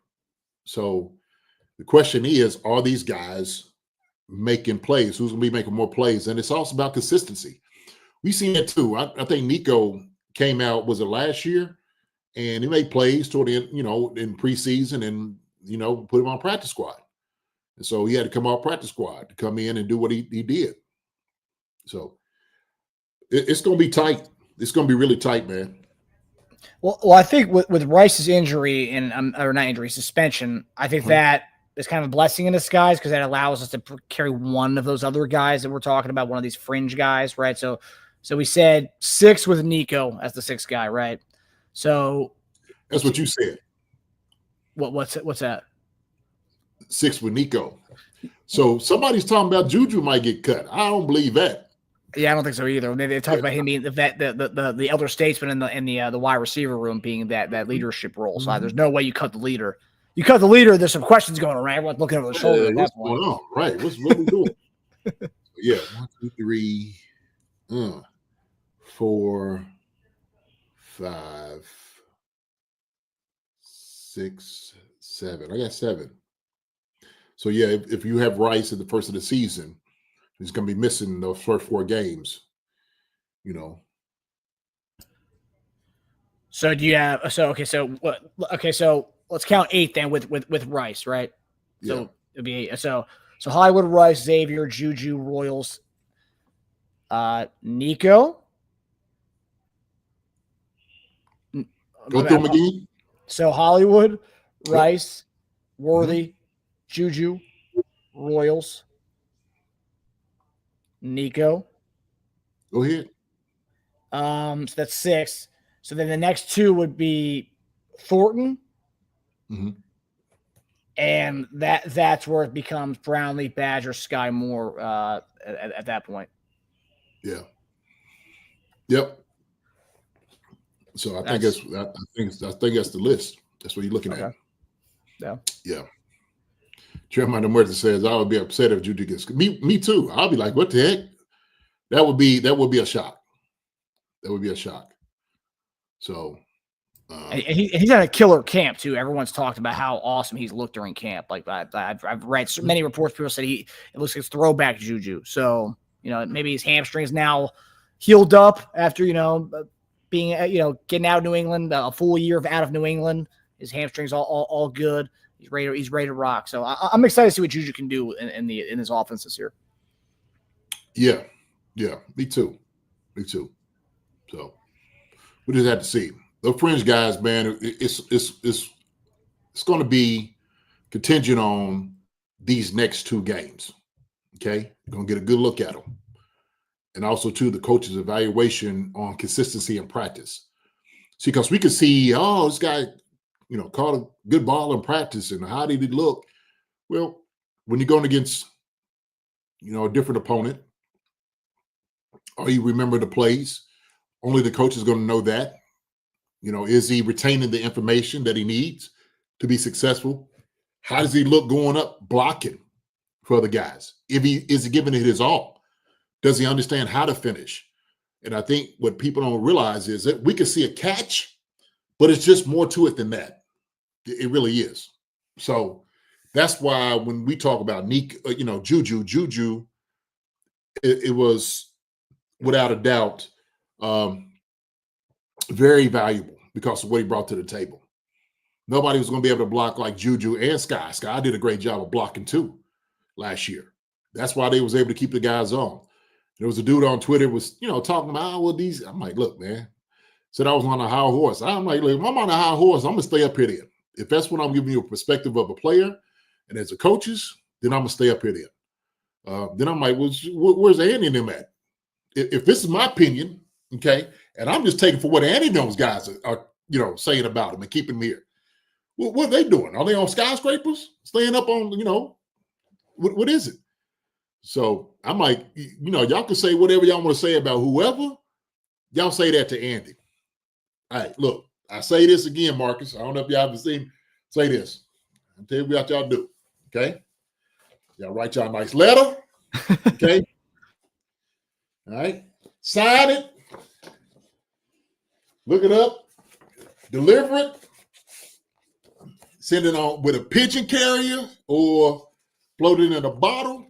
So the question is, are these guys making plays? Who's going to be making more plays? And it's also about consistency. We've seen that too. I think Nico came out, was it last year? And he made plays toward the end, in preseason and, put him on practice squad. And so he had to come off practice squad to come in and do what he did. So it's going to be tight. It's going to be really tight, man. Well, I think with Rice's injury or not injury, suspension, I think that is kind of a blessing in disguise because that allows us to carry one of those other guys that we're talking about, one of these fringe guys, right? So we said 6 with Nico as the 6th guy, right? So that's what you said. What's that? 6 with Nico. So somebody's talking about Juju might get cut. I don't believe that. Yeah, I don't think so either. They talked about him being the vet, the elder statesman in the wide receiver room being that leadership role. So there's no way you cut the leader. You cut the leader. There's some questions going around. Everyone's looking over the shoulder. What's going on? Right. What we doing? Yeah. 1, 2, 3, 4, 5, 6, 7. I got 7. So yeah, if you have Rice at the first of the season, he's going to be missing those first 4 games. So do you have? So let's count 8 then with Rice, right? Yeah. So it'll be 8. So Hollywood, Rice, Xavier, Juju, Royals, Nico. Go through them again. So Hollywood, Rice, Worthy, Juju, Royals, Nico. Go ahead. So that's 6. So then the next 2 would be Thornton. And that's where it becomes Brownlee, Badger, Sky Moore at that point. Yeah. Yep. So I think that's the list. That's what you're looking at. Yeah. Yeah. Chairman Emergency says I would be upset if Juju gets me too. I'll be like, what the heck? That would be a shock. That would be a shock. So and he's at a killer camp too. Everyone's talked about how awesome he's looked during camp. Like I've read so many reports. People said it looks like it's throwback Juju. So maybe his hamstrings now healed up after being getting out of New England, a full year out of New England. His hamstrings all good. He's ready to rock. So I'm excited to see what Juju can do in his offense this year. Yeah, me too. So we just have to see. The fringe guys, man, it's going to be contingent on these next 2 games. Okay, you're going to get a good look at them, and also too the coach's evaluation on consistency in practice. See, because we can see, this guy, caught a good ball in practice, and how did he look? Well, when you're going against, a different opponent, or you remember the plays, only the coach is going to know that. Is he retaining the information that he needs to be successful How does he look going up blocking for the guys? Is he giving it his all? Does he understand how to finish? And I think what people don't realize is that we can see a catch, but it's just more to it than that. It really is. So that's why when we talk about Juju, it was without a doubt very valuable because of what he brought to the table. Nobody was going to be able to block like Juju and Sky. Sky did a great job of blocking too last year. That's why they was able to keep the guys on. There was a dude on Twitter was, talking about, these. I'm like, look, man, said I was on a high horse. I'm like, look, if I'm on a high horse, I'm going to stay up here then. If that's what I'm giving you a perspective of a player and as a coaches, then I'm going to stay up here then. Then I'm like, well, where's Andy and them at? If this is my opinion, okay, and I'm just taking for what Andy and those guys are saying about him and keeping him here. What are they doing? Are they on skyscrapers? Staying up on, what is it? So I'm like, y'all can say whatever y'all want to say about whoever. Y'all say that to Andy. All right, look, I say this again, Marcus. I don't know if y'all haven't seen. Say this. I'll tell you what y'all do, okay? Y'all write y'all a nice letter, okay? All right. Sign it. Look it up. Deliver it. Send it on with a pigeon carrier or float it in a bottle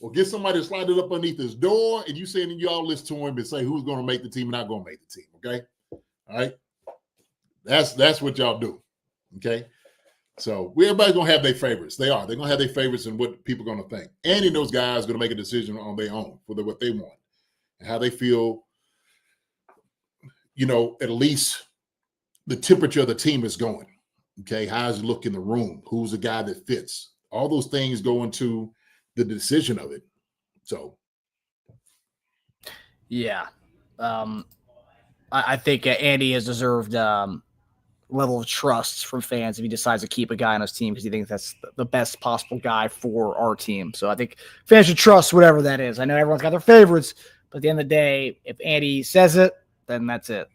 or get somebody to slide it up underneath his door and you send you all list to him and say who's going to make the team and not going to make the team, okay? All right? That's what y'all do, okay? So everybody's going to have their favorites. They are. They're going to have their favorites and what people are going to think. Andy and those guys are going to make a decision on their own for what they want and how they feel, at least the temperature of the team is going. Okay, how does it look in the room? Who's the guy that fits? All those things go into the decision of it. So, yeah, I think Andy has deserved level of trust from fans if he decides to keep a guy on his team because he thinks that's the best possible guy for our team. So I think fans should trust whatever that is. I know everyone's got their favorites, but at the end of the day, if Andy says it, then that's it.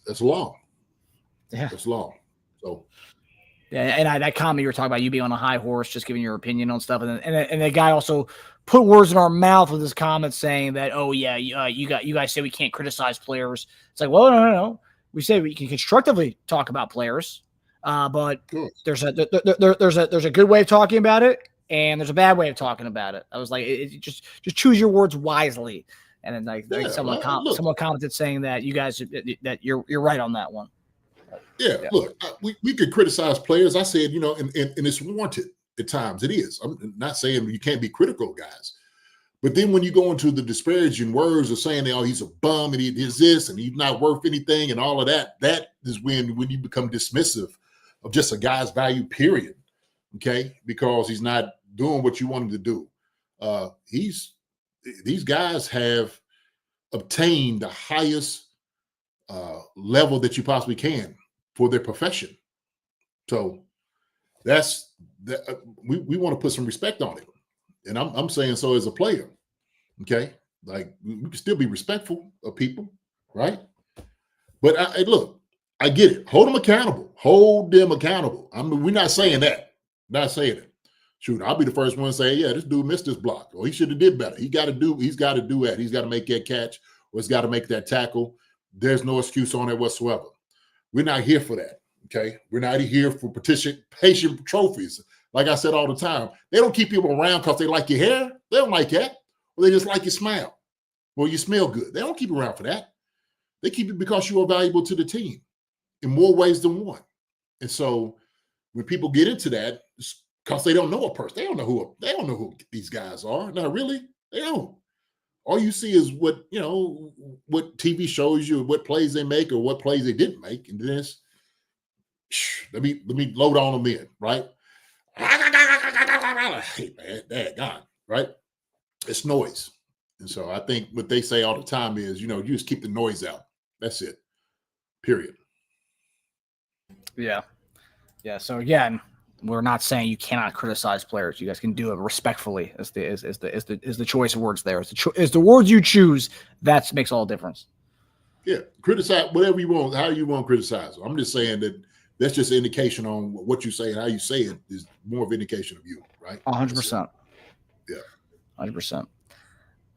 That's law. Yeah, that's law. So, yeah, and that comment you were talking about, you being on a high horse, just giving your opinion on stuff, and the guy also put words in our mouth with his comments saying that, oh yeah, you guys say we can't criticize players. It's like, well, no. We say we can constructively talk about players, but there's a good way of talking about it, and there's a bad way of talking about it. I was like, just choose your words wisely. And then someone commented saying that you guys that you're right on that one. Yeah, look, we could criticize players. I said, and it's warranted at times. It is. I'm not saying you can't be critical, guys. But then when you go into the disparaging words of saying, he's a bum and he is this and he's not worth anything and all of that, that is when you become dismissive of just a guy's value, period. Okay? Because he's not doing what you want him to do. These guys have obtained the highest level that you possibly can for their profession. So we want to put some respect on it. And I'm saying so as a player, okay? Like, we can still be respectful of people, right? But look, I get it. Hold them accountable. We're not saying that. Not saying it. Shoot, I'll be the first one to say, yeah, this dude missed this block. Or he should have did better. He's got to do that. He's got to make that catch or he's got to make that tackle. There's no excuse on it whatsoever. We're not here for that, okay? We're not here for patient trophies. Like I said all the time, they don't keep people around because they like your hair. They don't like that. Or they just like your smile. Or you smell good. They don't keep you around for that. They keep you because you are valuable to the team in more ways than one. And so when people get into that, it's because they don't know a person. They don't know who these guys are. Not really. They don't. All you see is what TV shows you, what plays they make or what plays they didn't make. And then it's, let me load on them in, right? Hey, man, God, right? It's noise. And so I think what they say all the time is, you just keep the noise out. That's it. Period. Yeah. Yeah. So again, we're not saying you cannot criticize players. You guys can do it respectfully. Is the choice of words there? Is the words you choose that makes all the difference. Yeah, criticize whatever you want, how you want to criticize. I'm just saying that that's just an indication on what you say and how you say it is more of an indication of you, right? 100%. Yeah. 100%.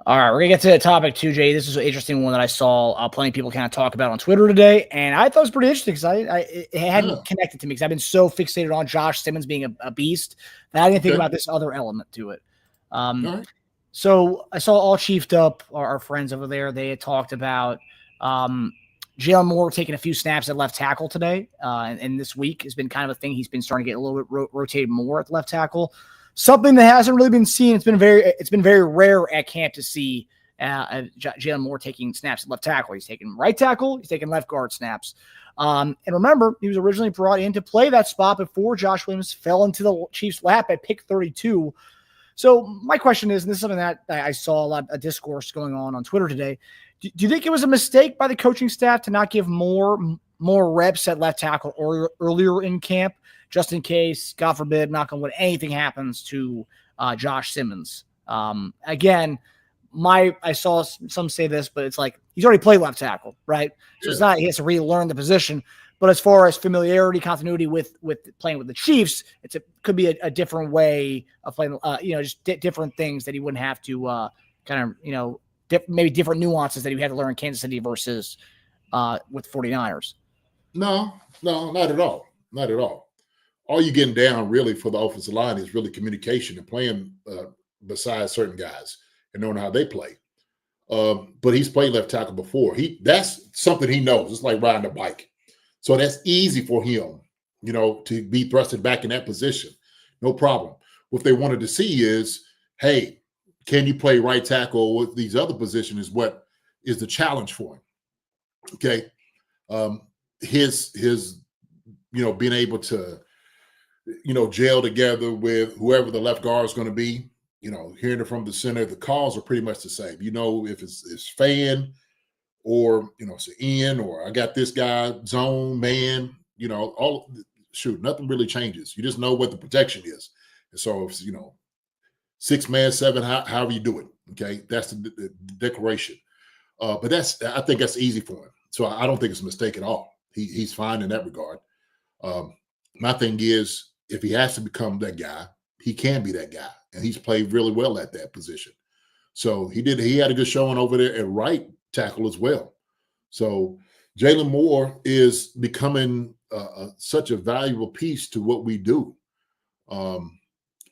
All right, we're going to get to the topic too, Jay. This is an interesting one that I saw plenty of people kind of talk about on Twitter today, and I thought it was pretty interesting because it hadn't connected to me because I've been so fixated on Josh Simmons being a beast that I didn't think about this other element to it. All right. So I saw All Chiefed Up, our friends over there. They had talked about Jaylon Moore taking a few snaps at left tackle today, and this week has been kind of a thing. He's been starting to get a little bit rotated more at left tackle. Something that hasn't really been seen. It's been very rare at camp to see Jaylon Moore taking snaps at left tackle. He's taking right tackle. He's taking left guard snaps. And remember, he was originally brought in to play that spot before Josh Williams fell into the Chiefs' lap at pick 32. So my question is, and this is something that I saw a lot of discourse going on Twitter today. Do you think it was a mistake by the coaching staff to not give more reps at left tackle earlier in camp, just in case, God forbid, knock on wood, anything happens to Josh Simmons? Again, I saw some say this, but it's like he's already played left tackle, right? So it's not he has to relearn the position. But as far as familiarity, continuity with playing with the Chiefs, could be a different way of playing. Just different things that he wouldn't have to maybe different nuances that he had to learn in Kansas City versus with 49ers. No, not at all. Not at all. All you're getting down really for the offensive line is really communication and playing beside certain guys and knowing how they play. But he's played left tackle before. That's something he knows. It's like riding a bike. So that's easy for him, to be thrusted back in that position. No problem. What they wanted to see is, hey, can you play right tackle with these other positions is what is the challenge for him. Okay. His being able to, gel together with whoever the left guard is going to be, hearing it from the center, the calls are pretty much the same. If it's fan or, it's an in, or I got this guy, zone, man, nothing really changes. You just know what the protection is. And so if, 6 man, 7, however you do it. Okay. That's the declaration. But I think that's easy for him. So I don't think it's a mistake at all. He's fine in that regard. My thing is, if he has to become that guy, he can be that guy. And he's played really well at that position. So he had a good showing over there at right tackle as well. So Jaylon Moore is becoming such a valuable piece to what we do.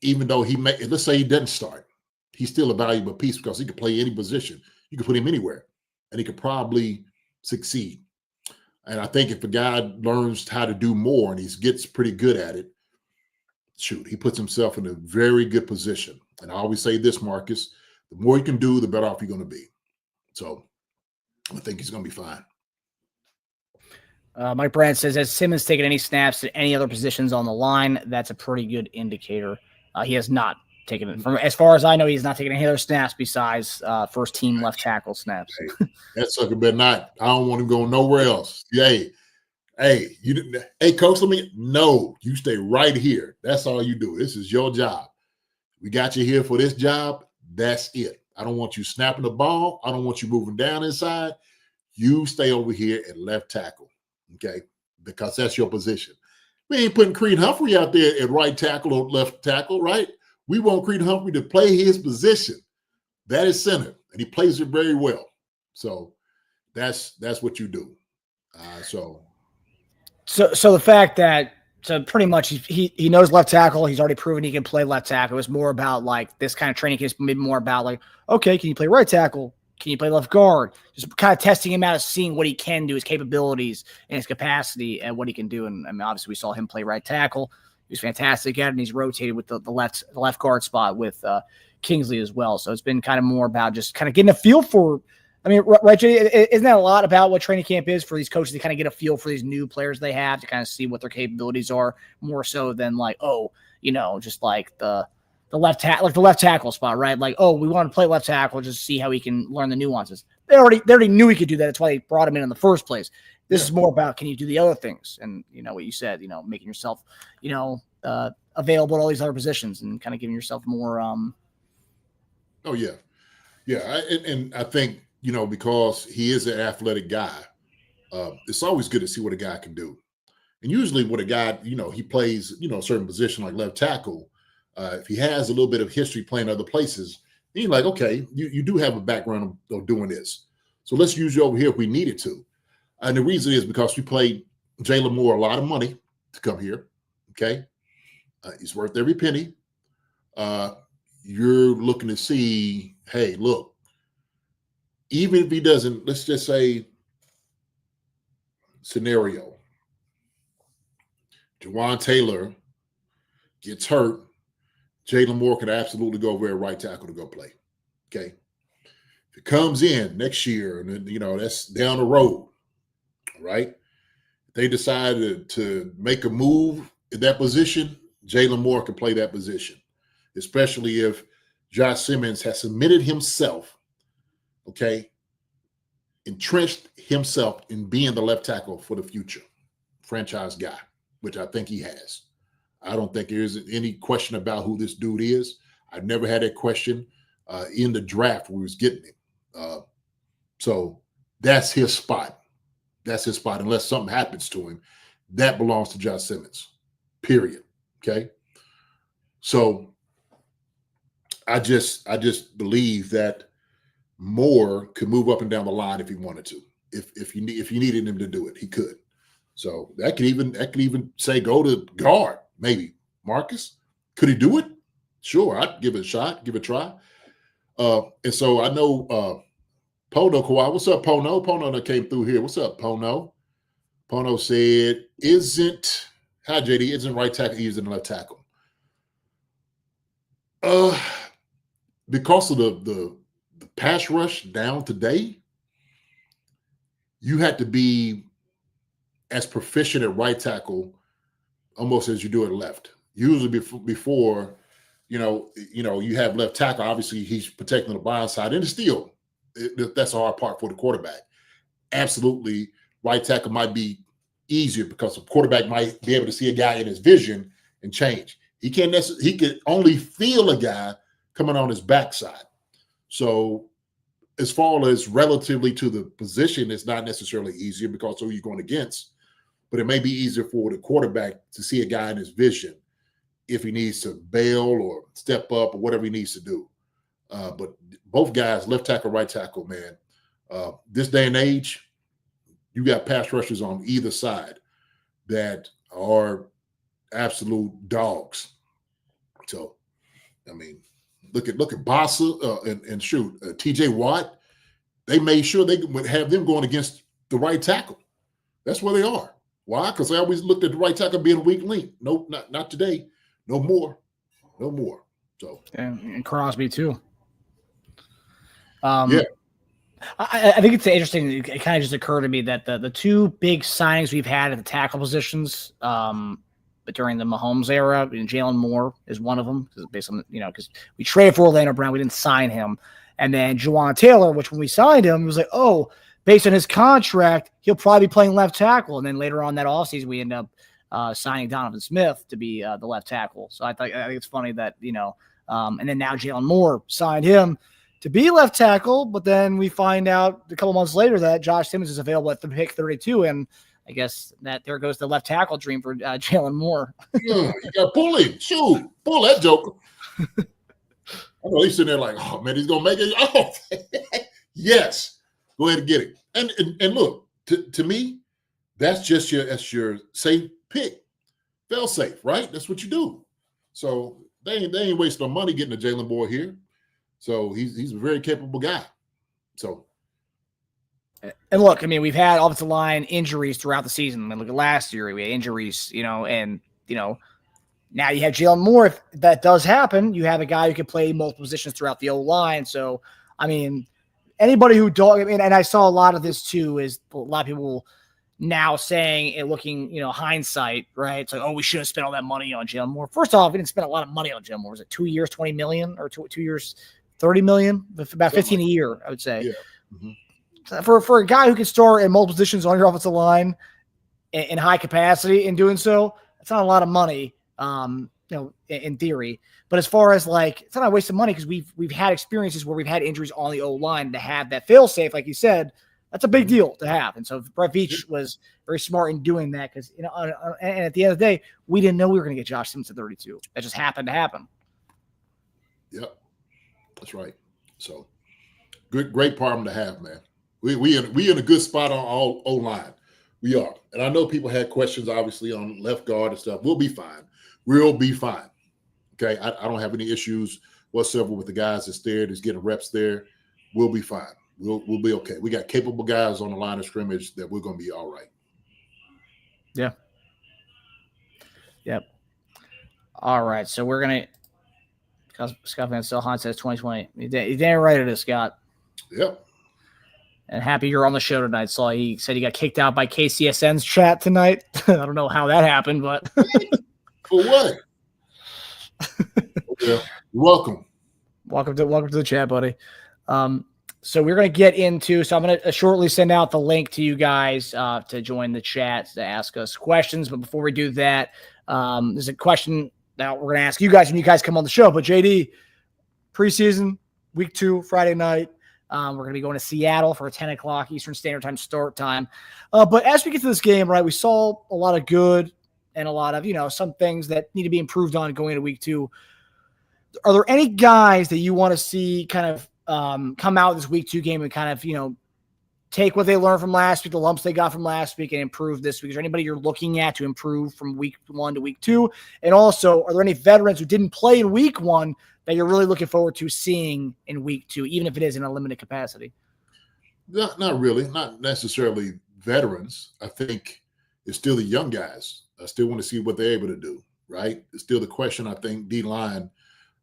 Even though let's say he doesn't start, he's still a valuable piece because he can play any position. You can put him anywhere and he could probably succeed. And I think if a guy learns how to do more and he gets pretty good at it, he puts himself in a very good position. And I always say this, Marcus, the more you can do, the better off you're going to be. So I think he's going to be fine. Mike Brand says, has Simmons taken any snaps at any other positions on the line? That's a pretty good indicator. He has not taken it. As far as I know, he's not taking any other snaps besides first team left tackle snaps. That sucker better not. I don't want him going nowhere else. Hey, coach, no, you stay right here. That's all you do. This is your job. We got you here for this job. That's it. I don't want you snapping the ball. I don't want you moving down inside. You stay over here at left tackle, okay? Because that's your position. We ain't putting Creed Humphrey out there at right tackle or left tackle, right? We want Creed Humphrey to play his position. That is center, and he plays it very well. So that's what you do. So the fact that pretty much he knows left tackle. He's already proven he can play left tackle. It's more about like this kind of training is maybe more about like, okay, can you play right tackle? Can you play left guard? Just kind of testing him out, seeing what he can do, his capabilities and his capacity and what he can do. And I mean, obviously we saw him play right tackle. He was fantastic at it, and he's rotated with the left guard spot with Kingsley as well. So it's been kind of more about just kind of getting a feel for. I mean, right, Jay, isn't that a lot about what training camp is for these coaches to kind of get a feel for these new players they have to kind of see what their capabilities are more so than like, just like the left tackle spot, right? Like, we want to play left tackle, just see how he can learn the nuances. They already knew he could do that. That's why they brought him in the first place. This is more about, can you do the other things? And what you said, making yourself, available at all these other positions and kind of giving yourself more. Oh yeah. Yeah. And I think, because he is an athletic guy, it's always good to see what a guy can do. And usually when a guy, he plays, a certain position like left tackle, if he has a little bit of history playing other places, then you're like, okay, you do have a background of doing this. So let's use you over here if we needed to. And the reason is because we paid Jaylon Moore a lot of money to come here. Okay. He's worth every penny. You're looking to see, hey, look, even if he doesn't, let's just say scenario, Jawan Taylor gets hurt, Jaylon Moore can absolutely go over at right tackle to go play. Okay. If it comes in next year, and then, that's down the road, right? They decided to make a move in that position, Jaylon Moore can play that position, especially if Josh Simmons has submitted himself, okay, entrenched himself in being the left tackle for the future, franchise guy, which I think he has. I don't think there's any question about who this dude is. I've never had that question in the draft when we was getting him. So that's his spot. That's his spot. Unless something happens to him, that belongs to Josh Simmons, period. Okay. So I just believe that Moore could move up and down the line if he wanted to. If you needed him to do it, he could. So that could even say go to guard, maybe. Marcus, could he do it? Sure, I'd give it a shot, give it a try. And so I know Pono Kawhi. What's up, Pono? Pono that came through here. What's up, Pono? Pono said, hi JD, isn't right tackle easier than left tackle? Because of the pass rush down today, you had to be as proficient at right tackle almost as you do at left. Usually before you have left tackle, obviously he's protecting the blind side, and still that's the hard part for the quarterback. Absolutely, right tackle might be easier because the quarterback might be able to see a guy in his vision and change. He can only feel a guy coming on his backside. So as far as relatively to the position, it's not necessarily easier because who you're going against, but it may be easier for the quarterback to see a guy in his vision if he needs to bail or step up or whatever he needs to do. But both guys, left tackle, right tackle, man, this day and age, you got pass rushers on either side that are absolute dogs. So, I mean, look at Bossa and shoot, TJ Watt. They made sure they would have them going against the right tackle. That's where they are. Why? Because they always looked at the right tackle being a weak link. No, not today. No more. So and Crosby too. Yeah. I think it's interesting. It kind of just occurred to me that the two big signings we've had at the tackle positions, but during the Mahomes era, Jaylon Moore is one of them, based on because we traded for Orlando Brown, we didn't sign him, and then Jawan Taylor, which when we signed him, it was like, oh, based on his contract, he'll probably be playing left tackle, and then later on that offseason, we end up signing Donovan Smith to be the left tackle. So I think it's funny that and then now Jaylon Moore signed him to be left tackle, but then we find out a couple months later that Josh Simmons is available at the pick 32, and I guess that there goes the left tackle dream for Jaylon Moore. Yeah, you got to pull him. Shoot, pull that joker. I know he's sitting there like, oh, man, he's going to make it. Oh, yes. Go ahead and get it. And look, to me, that's just your safe pick. Fail safe, right? That's what you do. So they ain't wasting no money getting a Jaylon Moore here. So he's a very capable guy. So, and look, I mean, we've had offensive line injuries throughout the season. I mean, look at last year, we had injuries, and now you have Jaylon Moore. If that does happen, you have a guy who can play multiple positions throughout the O-line. So, I mean, anybody who and I saw a lot of this too, is a lot of people now saying and looking, hindsight, right? It's like, oh, we should have spent all that money on Jaylon Moore. First off, we didn't spend a lot of money on Jaylon Moore. Was it 2 years, $20 million, or 2 years, $30 million? About 15 a year, I would say. Yeah. Mm-hmm. For a guy who can start in multiple positions on your offensive line in high capacity in doing so, it's not a lot of money, in theory. But as far as it's not a waste of money because we've had experiences where we've had injuries on the O-line to have that fail safe, like you said, That's a big deal to have. And so Brett Veach was very smart in doing that because, and at the end of the day, we didn't know we were going to get Josh Simmons at 32. That just happened to happen. Yep, that's right. So great problem to have, man. We in a good spot on all O-line. We are. And I know people had questions, obviously, on left guard and stuff. We'll be fine. We'll be fine. Okay, I don't have any issues whatsoever with the guys that's there, that's getting reps there. We'll be fine. We'll be okay. We got capable guys on the line of scrimmage that we're going to be all right. Yeah. Yep. All right, so we're going to – Scott Van Stelhahn says 2020. You didn't write it, Scott. Yep. And happy you're on the show tonight. So he said he got kicked out by KCSN's chat tonight. I don't know how that happened, but for what? Yeah. Welcome to the chat, buddy. So we're going to get into. So I'm going to shortly send out the link to you guys to join the chat to ask us questions. But before we do that, there's a question that we're going to ask you guys when you guys come on the show. But JD, preseason week 2, Friday night. We're going to be going to Seattle for a 10 o'clock Eastern Standard Time start time. But as we get to this game, right, we saw a lot of good and a lot of, some things that need to be improved on going into week 2. Are there any guys that you want to see kind of come out this week 2 game and kind of, take what they learned from last week, the lumps they got from last week, and improve this week? Is there anybody you're looking at to improve from week 1 to week 2? And also, are there any veterans who didn't play in week 1 that you're really looking forward to seeing in week 2, even if it is in a limited capacity? Not really. Not necessarily veterans. I think it's still the young guys. I still want to see what they're able to do, right? It's still the question, I think, D-line.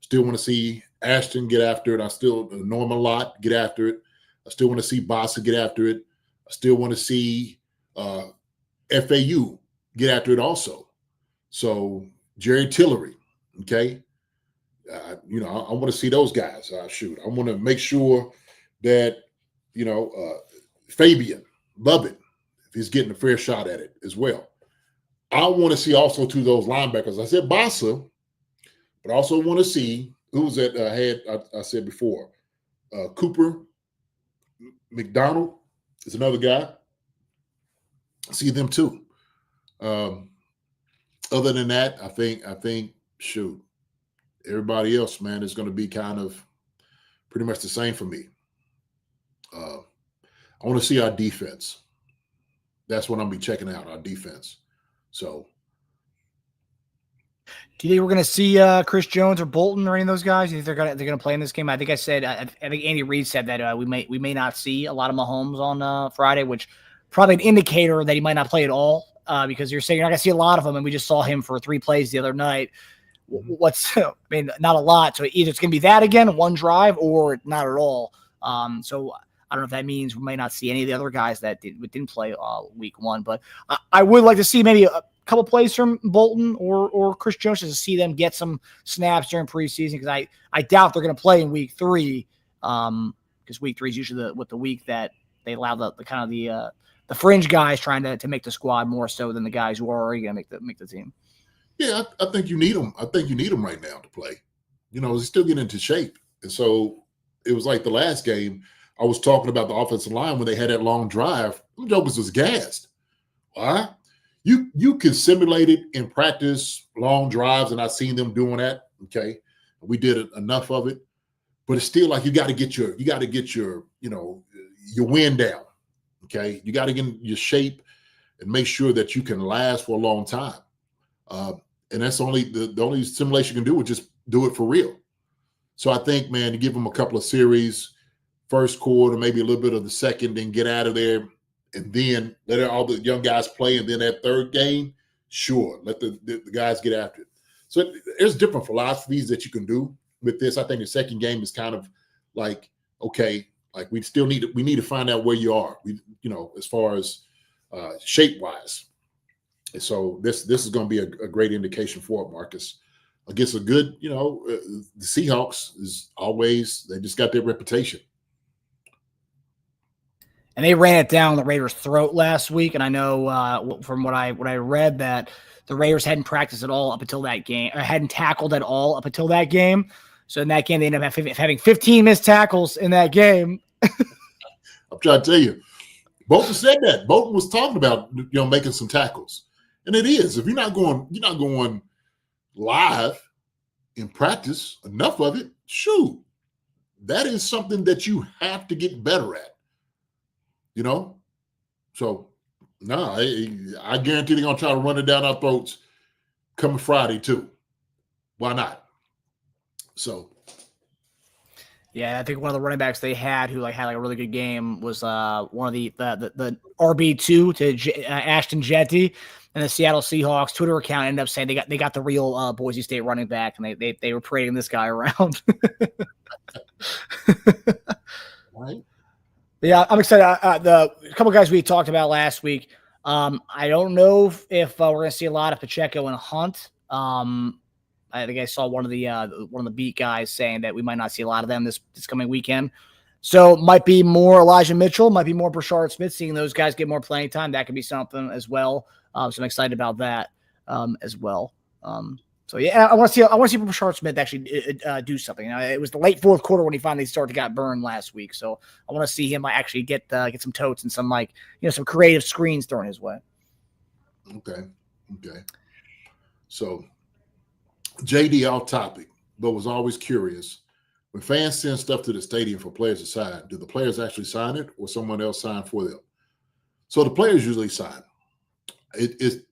Still want to see Ashton get after it. I still, Norman Lott, get after it. I still want to see Bossa get after it. I still want to see FAU get after it also. So Jerry Tillery, okay? I want to see those guys shoot. I want to make sure that, Fabian Lovett, if he's getting a fair shot at it as well. I want to see also to those linebackers. I said Bossa, but I also want to see who's that I said before. Cooper McDonald is another guy. See them too. Other than that, I think shoot. Everybody else, man, is going to be kind of pretty much the same for me. I want to see our defense. That's what I'm going to be checking out, our defense. So. Do you think we're going to see Chris Jones or Bolton or any of those guys? Do you think they're going to play in this game? I think I said I think Andy Reid said that we may not see a lot of Mahomes on Friday, which probably an indicator that he might not play at all because you're saying you're not going to see a lot of them, and we just saw him for 3 plays the other night. Not a lot. So either it's going to be that again, one drive, or not at all. So I don't know if that means we might not see any of the other guys that didn't play week 1, but I would like to see maybe a couple plays from Bolton or Chris Jones to see them get some snaps during preseason, because I doubt they're going to play in week 3 because week 3 is usually the week that they allow the fringe guys trying to make the squad more so than the guys who are already going to make the team. Yeah, I think you need them. I think you need them right now to play. He's still getting into shape. And so it was like the last game, I was talking about the offensive line when they had that long drive. The Jokers was gassed. Why? You can simulate it in practice, long drives, and I've seen them doing that. Okay. We did enough of it. But it's still like you got to get your wind down. Okay. You got to get in your shape and make sure that you can last for a long time. And that's only the only simulation you can do is just do it for real. So I think, man, to give them a couple of series, first quarter, maybe a little bit of the second, then get out of there, and then let all the young guys play. And then that third game, sure, let the guys get after it. So there's different philosophies that you can do with this. I think the second game is kind of like, okay, like we need to find out where you are, as far as shape wise. And so this is going to be a great indication for it, Marcus. Against a good, the Seahawks is always, they just got their reputation. And they ran it down the Raiders' throat last week. And I know from what I read that the Raiders hadn't practiced at all up until that game, or hadn't tackled at all up until that game. So in that game, they ended up having 15 missed tackles in that game. I'm trying to tell you, Bolton said that. Bolton was talking about making some tackles, and it is. If you're not going live in practice, enough of it. Shoot, that is something that you have to get better at. So no, I guarantee they're gonna try to run it down our throats coming Friday too. Why not? So. Yeah, I think one of the running backs they had who had a really good game was one of the RB2 to Ashton Jetty, and the Seattle Seahawks Twitter account ended up saying they got the real Boise State running back, and they were parading this guy around. Right. Yeah, I'm excited. The couple guys we talked about last week. I don't know if we're going to see a lot of Pacheco and Hunt. I think I saw one of the beat guys saying that we might not see a lot of them this coming weekend. So might be more Elijah Mitchell, might be more Brashard Smith. Seeing those guys get more playing time, that could be something as well. So I'm excited about that as well. So yeah, I want to see Brashard Smith actually do something. It was the late fourth quarter when he finally started to get burned last week. So I want to see him actually get some totes and some some creative screens thrown his way. Okay. So. JD off topic, but was always curious. When fans send stuff to the stadium for players to sign, do the players actually sign it or someone else sign for them? So the players usually sign. It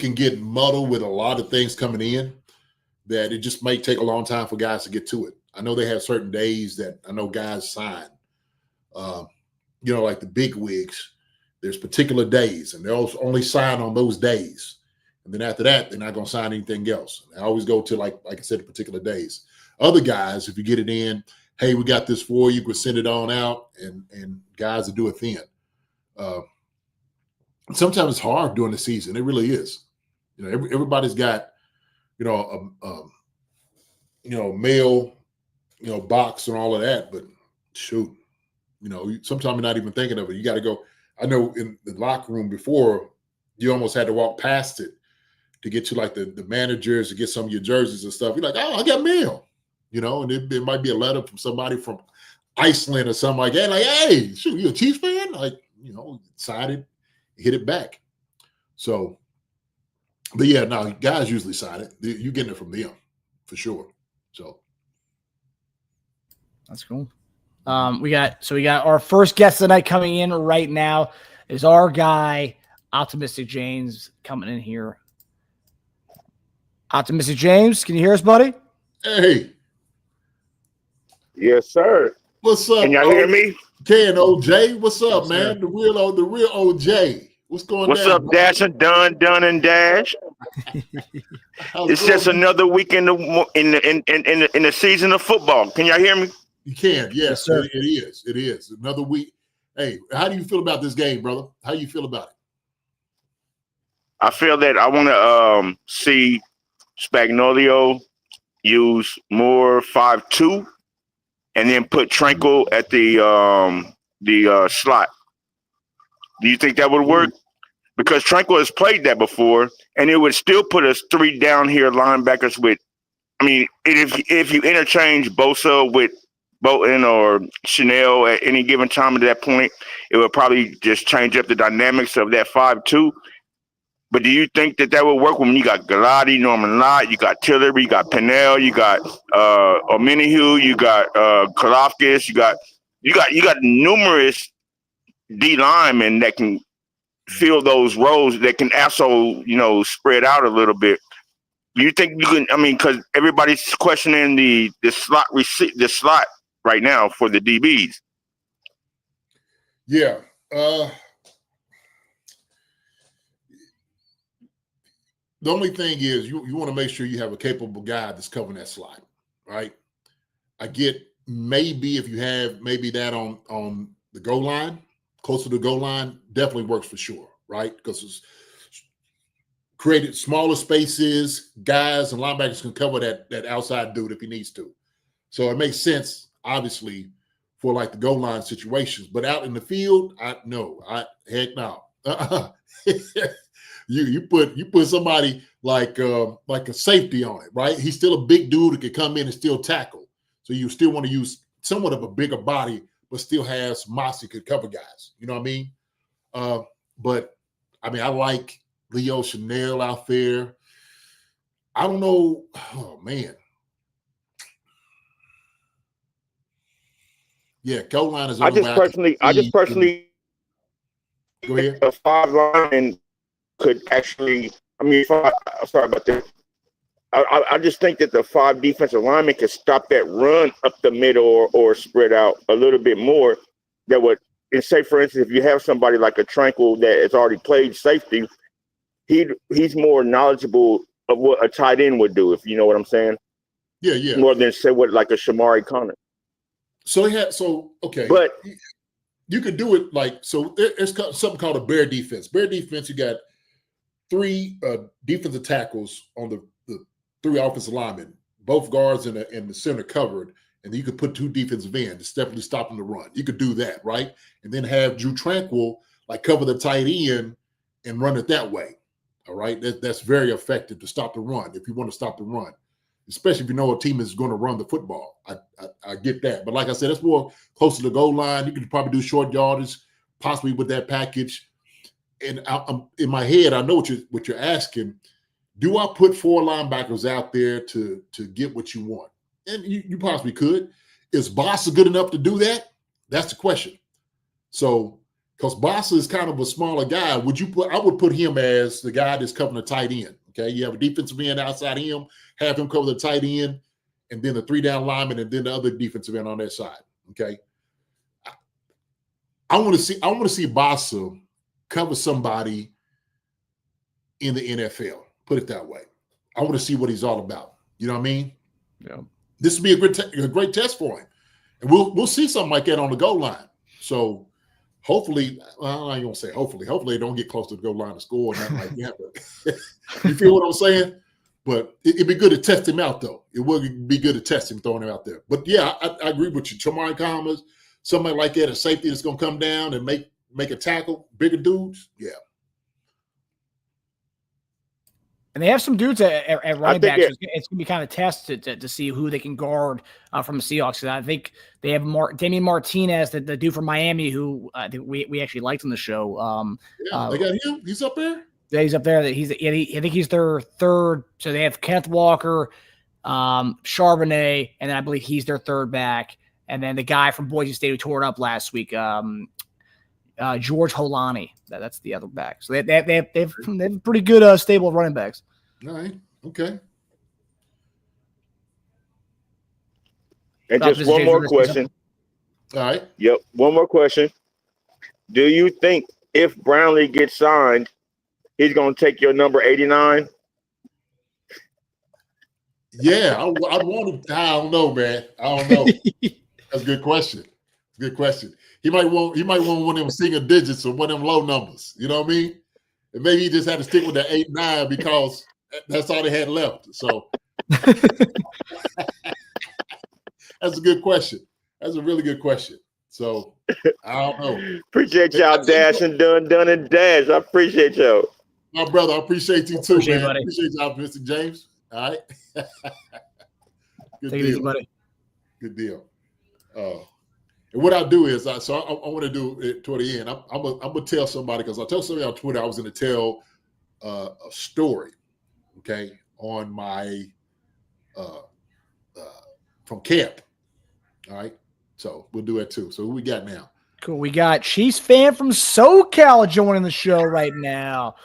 can get muddled with a lot of things coming in that it just may take a long time for guys to get to it. I know they have certain days that I know guys sign. Like the big wigs, there's particular days, and they'll only sign on those days. And then after that, they're not going to sign anything else. I always go to, like I said, particular days. Other guys, if you get it in, hey, we got this for you, could send it on out, and guys will do it then. Sometimes it's hard during the season. It really is. Everybody's got, mail, box and all of that. But shoot, sometimes you're not even thinking of it. You got to go. I know in the locker room before, you almost had to walk past it to get to the managers to get some of your jerseys and stuff. You're like, oh, I got mail, and it might be a letter from somebody from Iceland or something like that. Like, hey, shoot, you a Chiefs fan? Sign it, hit it back. So, but yeah, no, guys usually sign it. You're getting it from them for sure. So that's cool. We got our first guest tonight coming in right now is our guy, Optimistic James, coming in here. Optimistic James, can you hear us, buddy? Hey. Yes, sir. What's up? Can y'all hear me? Ken, OJ, what's up, man? The real OJ. What's going on? What's up, Dash and Dunn and Dash? It's just another week in the season of football. Can y'all hear me? You can, yes, sir. It is another week. Hey, how do you feel about this game, brother? How you feel about it? I feel that I want to see Spagnuolo use Moore 5-2 and then put Tranquil at the slot. Do you think that would work? Because Tranquil has played that before, and it would still put us 3 down here linebackers with. I mean, if you interchange Bosa with Bolton or Chanel at any given time at that point, it would probably just change up the dynamics of that 5-2. But do you think that would work when you got Galati, Norman Lott, you got Tillery, you got Pennell, you got Omenihu, you got Kalafkis, you got numerous D linemen that can fill those roles that can also spread out a little bit. Do you think you can? I mean, because everybody's questioning the slot right now for the DBs. Yeah. The only thing is you want to make sure you have a capable guy that's covering that slot, right? I get maybe if you have maybe that on the goal line, close to the goal line, definitely works for sure, right? Because it's created smaller spaces, guys and linebackers can cover that outside dude if he needs to. So it makes sense, obviously, for the goal line situations. But out in the field, heck no. You put somebody like a safety on it, right? He's still a big dude who can come in and still tackle. So you still want to use somewhat of a bigger body but still has moxie, could cover guys. You know what I mean? But I mean, I like Leo Chanel out there. I don't know. Oh man. Yeah, goal line is. I just personally go ahead. A 5 lineman could actually. I mean, sorry about that. I just think that the 5 defensive linemen could stop that run up the middle or spread out a little bit more. That would, and say for instance, if you have somebody like a Tranquil that has already played safety, he's more knowledgeable of what a tight end would do, if you know what I'm saying. Yeah, yeah. More than say what like a Shamari Connor. Okay, but you could do it like so. There's something called a bear defense. Bear defense, you got 3 defensive tackles on the 3 offensive linemen, both guards and the center covered, and then you could put 2 defensive ends, definitely stopping the run. You could do that, right? And then have Drew Tranquil like cover the tight end and run it that way. All right, that's very effective to stop the run if you want to stop the run, especially if you know a team is going to run the football. I get that, but like I said, that's more close to the goal line. You could probably do short yardage, possibly with that package. And I'm in my head, I know what you're asking. Do I put 4 linebackers out there to get what you want? And you possibly could. Is Bossa good enough to do that? That's the question. So, because Bossa is kind of a smaller guy, I would put him as the guy that's covering the tight end. Okay, you have a defensive end outside him, have him cover the tight end, and then the 3 down lineman, and then the other defensive end on that side. Okay, I want to see Bossa cover somebody in the NFL. Put it that way. I want to see what he's all about. You know what I mean? Yeah. This would be a great test for him, and we'll see something like that on the goal line. So hopefully, well, I ain't gonna say hopefully. Hopefully, they don't get close to the goal line to score or nothing like that. But you feel what I'm saying? But it'd be good to test him out, though. It would be good to test him, throwing him out there. But yeah, I agree with you. Chamari Thomas, somebody like that, a safety that's gonna come down and make a tackle, bigger dudes. Yeah. And they have some dudes at running back. So it's going to be kind of tested to see who they can guard from the Seahawks. And I think they have Damian Martinez, the dude from Miami, who I think we actually liked on the show. They got him. He's up there. Yeah, he's up there. I think he's their third. So they have Kenneth Walker, Charbonnet, and then I believe he's their third back. And then the guy from Boise State who tore it up last week, George Holani. That's the other back. So they have pretty good stable of running backs. All right. Okay. And just one more question. All right. Yep. One more question. Do you think if Brownlee gets signed, he's going to take your number 89? Yeah, I want him. I don't know, man. I don't know. That's a good question. Good question. He might want one of them single digits or one of them low numbers. You know what I mean? And maybe he just had to stick with the 8-9 because that's all they had left. So that's a good question. That's a really good question. So I don't know. Appreciate y'all, Dash and Dunn and Dash. I appreciate y'all. My brother, I appreciate you too, man. Buddy. Appreciate y'all, Mr. James. All right. Good Take deal. it easy, buddy. Good deal. And what I do is, I want to do it toward the end. I'm gonna tell somebody, because I told somebody on Twitter I was going to tell a story, okay, on my from camp. All right, so we'll do that too. So who we got now? Cool. We got Chiefs fan from SoCal joining the show right now.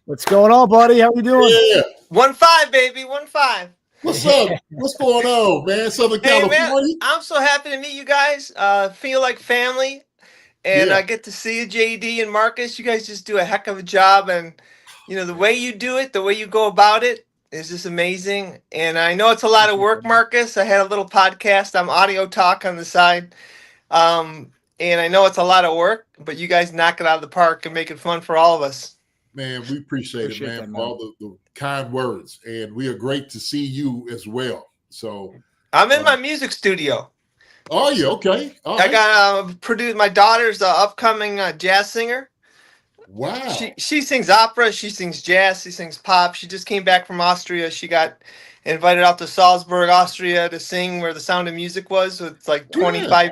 What's going on, buddy? How we doing? Yeah. 1-5, baby. 1-5. What's up? What's going on, man? Southern California. Man, I'm so happy to meet you guys. Feel like family, and I get to see you, JD and Marcus. You guys just do a heck of a job, and the way you do it, the way you go about it is just amazing. And I know it's a lot of work, Marcus. I had a little podcast. I'm Audio Talk on the side, and I know it's a lot of work, but you guys knock it out of the park and make it fun for all of us. Man, we appreciate it, man, for all the kind words. And we are great to see you as well. So I'm in my music studio. Oh, yeah, okay. All I right. got produced. My daughter's an upcoming jazz singer. Wow. She sings opera. She sings jazz. She sings pop. She just came back from Austria. She got invited out to Salzburg, Austria to sing where the Sound of Music was with like 25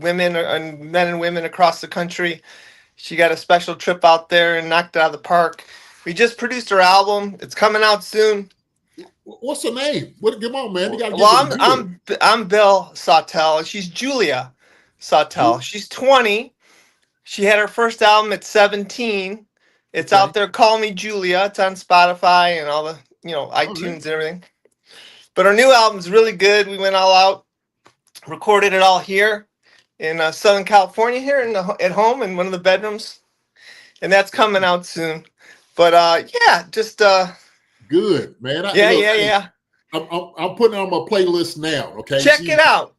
women and men and women across the country. She got a special trip out there and knocked it out of the park. We just produced her album. It's coming out soon. What's her name? Come on, man. You gotta Well, I'm Bill Sawtell. She's Julia Sawtell. She's 20. She had her first album at 17. It's out there. Call Me Julia. It's on Spotify and all the iTunes and everything. But our new album's really good. We went all out, recorded it all here in Southern California, here at home in one of the bedrooms, and that's coming out soon. But just good, man. Yeah. I'm putting it on my playlist now. Okay, check it out.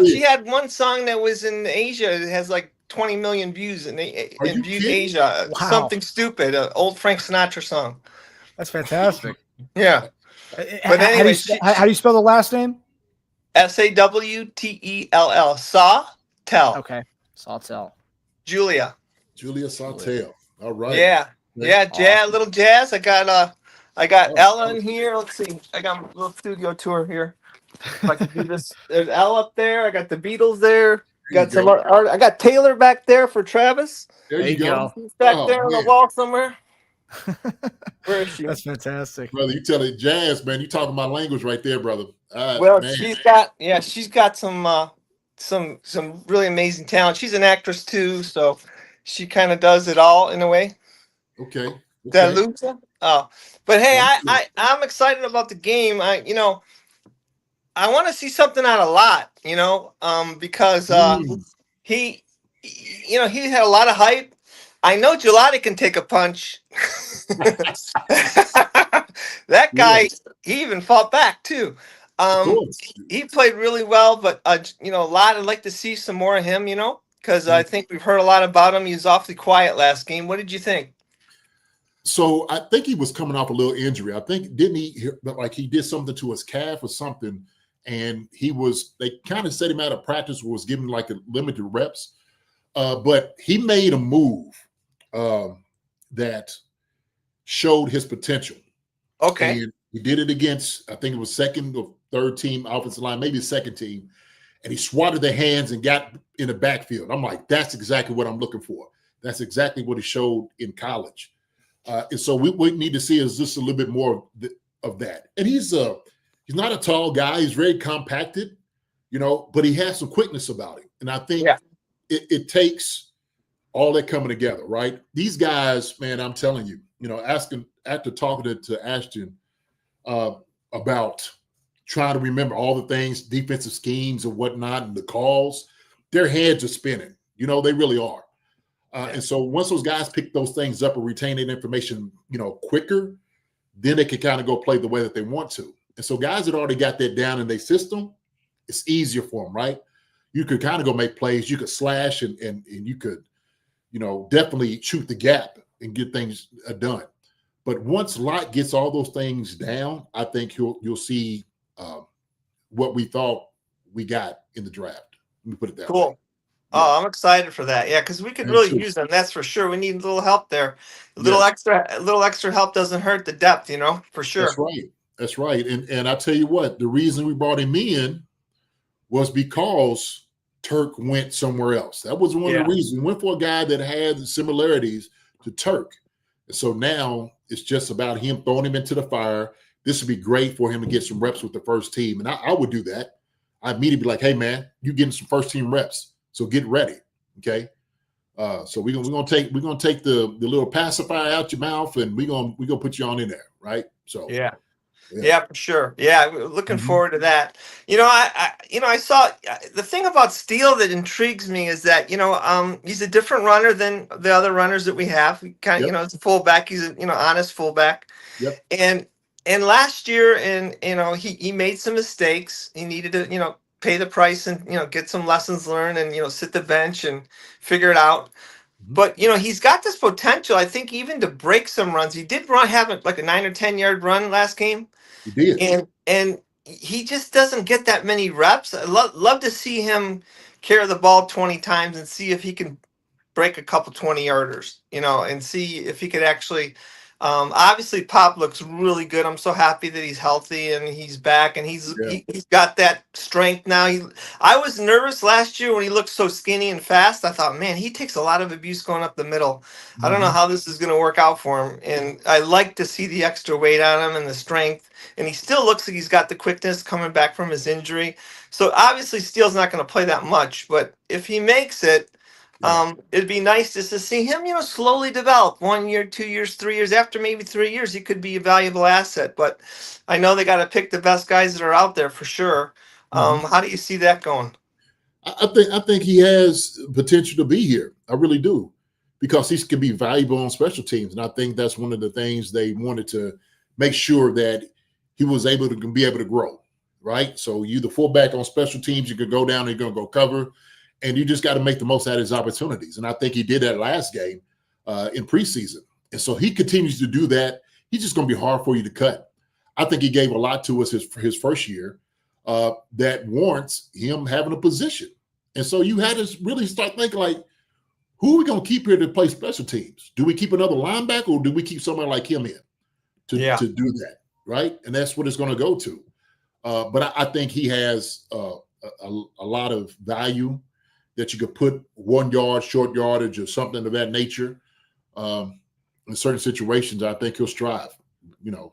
She had one song that was in Asia. It has like 20 million views in Asia. Wow. Something stupid, an old Frank Sinatra song. That's fantastic. Yeah. But anyway, how do you spell the last name? Sawtell. Sawtell. Okay, Sawtell. Julia Sawtell. All right. Yeah. Jazz, little jazz. I got Ella in here. Let's see. I got a little studio tour here. If I can do this. There's Ella up there. I got the Beatles there. Got some art. I got Taylor back there for Travis. There you go. He's back there on the wall somewhere. Where is she? That's fantastic, brother. You tell it jazz, man. You talking my language right there, brother. Well, man. she's got some really amazing talent. She's an actress too, so she kind of does it all in a way. Okay. That Lucha? Oh, but hey, I'm excited about the game. I want to see something out of Lott, because he had a lot of hype. I know Gelati can take a punch. That guy, he even fought back too. He played really well, but Lott, I'd like to see some more of him, because I think we've heard a lot about him. He was awfully quiet last game. What did you think? So I think he was coming off a little injury. I think he did something to his calf or something, and they kind of set him out of practice, was giving like a limited reps. But he made a move that showed his potential. Okay. And he did it against, I think it was second or third team offensive line, maybe second team. And he swatted their hands and got in the backfield. I'm like, that's exactly what I'm looking for. That's exactly what he showed in college. And so we need to see is just a little bit more of that. And he's not a tall guy. He's very compacted, but he has some quickness about him. And I think it takes all that coming together, right? These guys, man, I'm telling you, after talking to Ashton about trying to remember all the things, defensive schemes and whatnot, and the calls, their heads are spinning. They really are. And so once those guys pick those things up and retain that information, quicker, then they can kind of go play the way that they want to. And so guys that already got that down in their system, it's easier for them, right? You could kind of go make plays. You could slash and you could, definitely shoot the gap and get things done. But once Lott gets all those things down, I think you'll see what we thought we got in the draft. Let me put it that way. Cool. Oh, I'm excited for that. Yeah, because we could really use them. That's for sure. We need a little help there. A little extra help doesn't hurt the depth, for sure. That's right. And I tell you what, the reason we brought him in was because Turk went somewhere else. That was one of the reasons. We went for a guy that had similarities to Turk. And so now it's just about him throwing him into the fire. This would be great for him to get some reps with the first team. And I would do that. I'd immediately be like, hey, man, you're getting some first team reps. So get ready, okay? So we're gonna take the little pacifier out your mouth, and we're gonna put you on in there, right? So yeah, for sure. Yeah, looking forward to that. I saw the thing about Steele that intrigues me is that he's a different runner than the other runners that we have. He kind of as a fullback, he's a honest fullback. Yep. And last year, he made some mistakes. He needed to pay the price and get some lessons learned and sit the bench and figure it out. But he's got this potential, I think, even to break some runs. He did have like a 9 or 10 yard run last game. He did. And he just doesn't get that many reps. I love to see him carry the ball 20 times and see if he can break a couple 20 yarders, and see if he could actually Obviously, Pop looks really good. I'm so happy that he's healthy and he's back and he's Yeah. he's got that strength now. I was nervous last year when he looked so skinny and fast. I thought, man, he takes a lot of abuse going up the middle. I don't know how this is going to work out for him. And I like to see the extra weight on him and the strength. And he still looks like he's got the quickness coming back from his injury. So obviously, Steele's not going to play that much. But if he makes it, it'd be nice just to see him, slowly develop 1 year, 2 years, 3 years. After maybe 3 years, he could be a valuable asset. But I know they got to pick the best guys that are out there for sure. How do you see that going? I think he has potential to be here. I really do, because he can be valuable on special teams, and I think that's one of the things they wanted to make sure that he was able to grow. Right. So you the fullback on special teams, you could go down and you're going to go cover. And you just got to make the most out of his opportunities. And I think he did that last game in preseason. And so he continues to do that. He's just going to be hard for you to cut. I think he gave a lot to us for his first year that warrants him having a position. And so you had to really start thinking, like, who are we going to keep here to play special teams? Do we keep another linebacker, or do we keep somebody like him in to do that? Right. And that's what it's going to go to. But I think he has a lot of value that you could put 1 yard, short yardage, or something of that nature. In certain situations, I think he'll strive.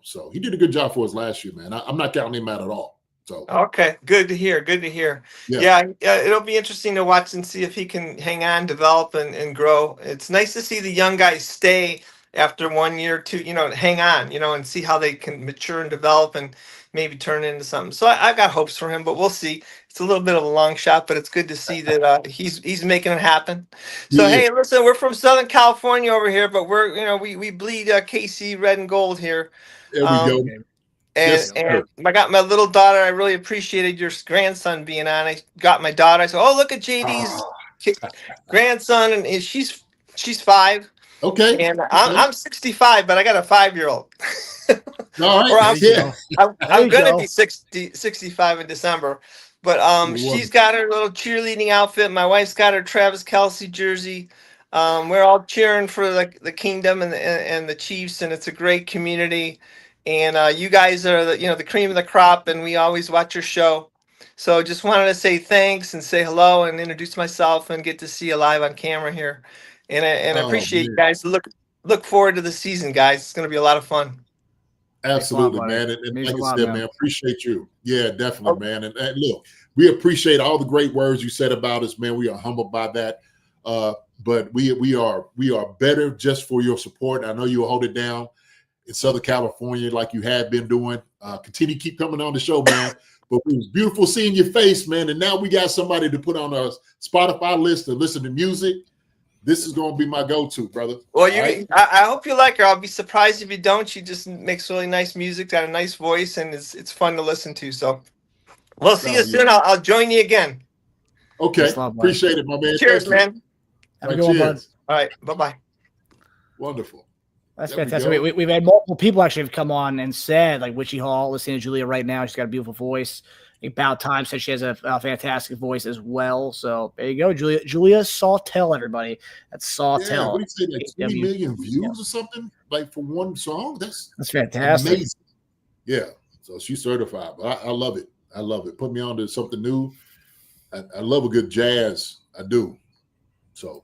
So he did a good job for us last year, man. I'm not counting him out at all. So okay, good to hear. Good to hear. Yeah, it'll be interesting to watch and see if he can hang on, develop, and grow. It's nice to see the young guys stay after 1 year, 2, hang on, and see how they can mature and develop and maybe turn into something. So I've got hopes for him, but we'll see. It's a little bit of a long shot, but it's good to see that he's making it happen. So hey, listen, we're from Southern California over here, but we're we bleed KC red and gold here. There we go. And I got my little daughter. I really appreciated your grandson being on. I got my daughter. I said, "Oh, look at JD's grandson," and she's 5. Okay. And I'm 65, but I got a 5-year-old. All right. Or I'm going to be 65 in December. But she's got her little cheerleading outfit. My wife's got her Travis Kelce jersey. We're all cheering for the Kingdom and the Chiefs, and it's a great community. And you guys are the cream of the crop, and we always watch your show. So just wanted to say thanks and say hello and introduce myself and get to see you live on camera here. And I appreciate you guys. Look forward to the season, guys. It's going to be a lot of fun. Absolutely, man. And like I said, man, appreciate you. Yeah, definitely, man. And look, we appreciate all the great words you said about us, man. We are humbled by that. But we are better just for your support. I know you'll hold it down in Southern California like you have been doing. Continue to keep coming on the show, man. But it was beautiful seeing your face, man. And now we got somebody to put on our Spotify list to listen to music. This is going to be my go-to, brother. Well, I hope you like her. I'll be surprised if you don't. She just makes really nice music, got a nice voice, and it's fun to listen to. So we'll see you soon. I'll join you again. Okay. Appreciate it, my man. Cheers, man. Have a good one, bud. All right. Bye-bye. Wonderful. That's fantastic. We've had multiple people actually have come on and said, like Witchy Hall, listening to Julia right now. She's got a beautiful voice. About Time said she has a fantastic voice as well. So there you go, Julia Sawtell, everybody. That's Sawtell. Yeah, what do you say, like 20 million views or something, like for one song? That's fantastic. Amazing. Yeah, so she's certified. But I love it. I love it. Put me on to something new. I love a good jazz. I do. So.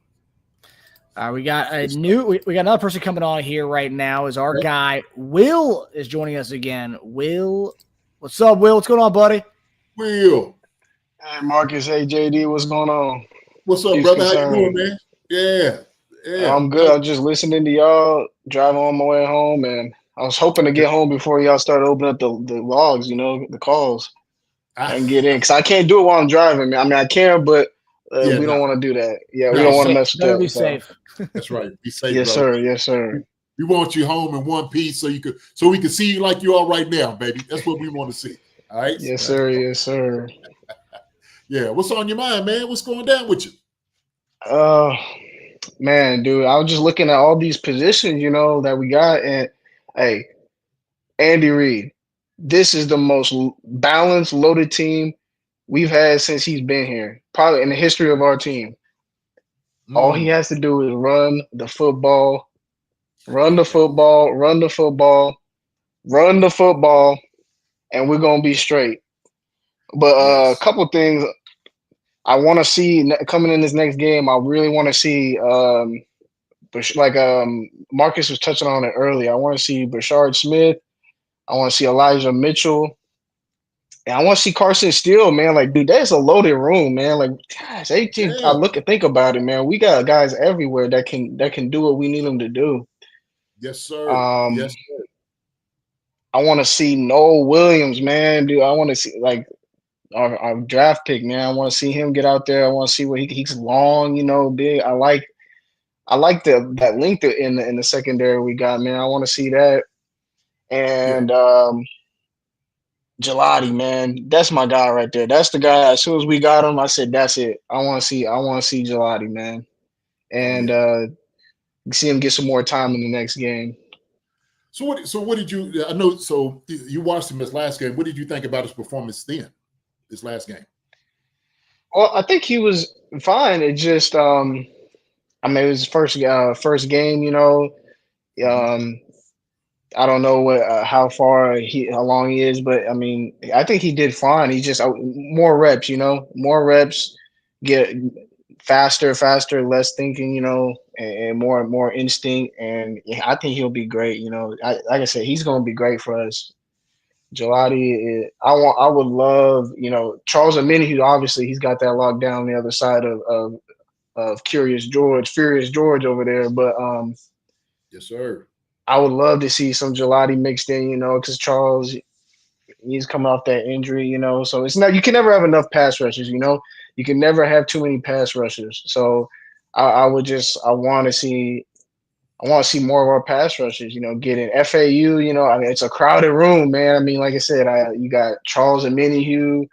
We got another person coming on here right now. Is our guy Will is joining us again. Will, what's up, Will? What's going on, buddy? Will. Hey, Marcus. Hey, JD. What's going on? What's up, brother? How you doing, man? Yeah. I'm good. I'm just listening to y'all, driving on my way home, and I was hoping to get home before y'all started opening up the logs, the calls. I can get in because I can't do it while I'm driving, man. I mean, I can, but we don't want to do that. Yeah, we don't want to mess with that. Be safe. That's right. Be safe. Yes, brother. sir. Yes, sir. We want you home in one piece so we can see you like you are right now, baby. That's what we want to see. All right. Yes, sir. Yes, sir. Yeah. What's on your mind, man? What's going down with you? Man, dude, I was just looking at all these positions, that we got, and hey, Andy Reid, this is the most balanced, loaded team we've had since he's been here, probably in the history of our team. All he has to do is run the football Run the football, and we're gonna be straight. But a couple things I want to see coming in this next game. I really want to see, Marcus was touching on it earlier. I want to see Brashard Smith. I want to see Elijah Mitchell. And I want to see Carson Steele, man. Like, dude, that's a loaded room, man. Like, gosh, 18. I think about it, man. We got guys everywhere that can do what we need them to do. Yes, sir. Yes, sir. I want to see Noel Williams, man. Dude, I want to see like our draft pick, man. I want to see him get out there. I want to see what he's long, big. I like that length in the secondary we got, man. I want to see that. And Gelati, man, that's my guy right there. That's the guy. As soon as we got him, I said, "That's it. I want to see Gelati, man." And see him get some more time in the next game. So what did you? I know. So you watched him this last game. What did you think about his performance then? This last game. Well, I think he was fine. It just, it was his first game. I don't know how long he is, but I mean, I think he did fine. He just more reps, more reps, get faster, less thinking, and more instinct. And I think he'll be great. Like I said, he's going to be great for us. Gelati, I would love, Charles Omenihu. Obviously, he's got that locked down on the other side of Furious George over there. But yes, sir. I would love to see some Gelati mixed in, because Charles, he's coming off that injury, So it's not, you can never have enough pass rushers, You can never have too many pass rushers. So I want to see more of our pass rushers, get in FAU, I mean, it's a crowded room, man. I mean, like I said, you got Charles Omenihu,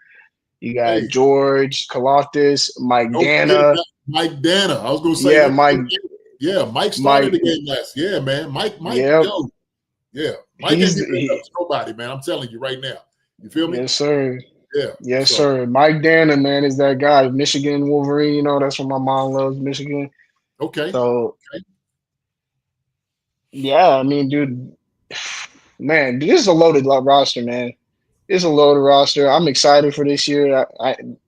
you got George Kaloftis, Mike Dana. Mike Dana. I was going to say, yeah, Mike. Yeah, Mike started the game last. Yeah, man. Mike. Yep. Yeah. Mike ain't giving up to nobody, man. I'm telling you right now. You feel me? Yes, sir. Yeah. Yes, sir. Mike Dana, man, is that guy. Michigan Wolverine, that's what my mom loves, Michigan. Okay. So, yeah, I mean, dude, man, this is a loaded roster, man. It's a loaded roster. I'm excited for this year.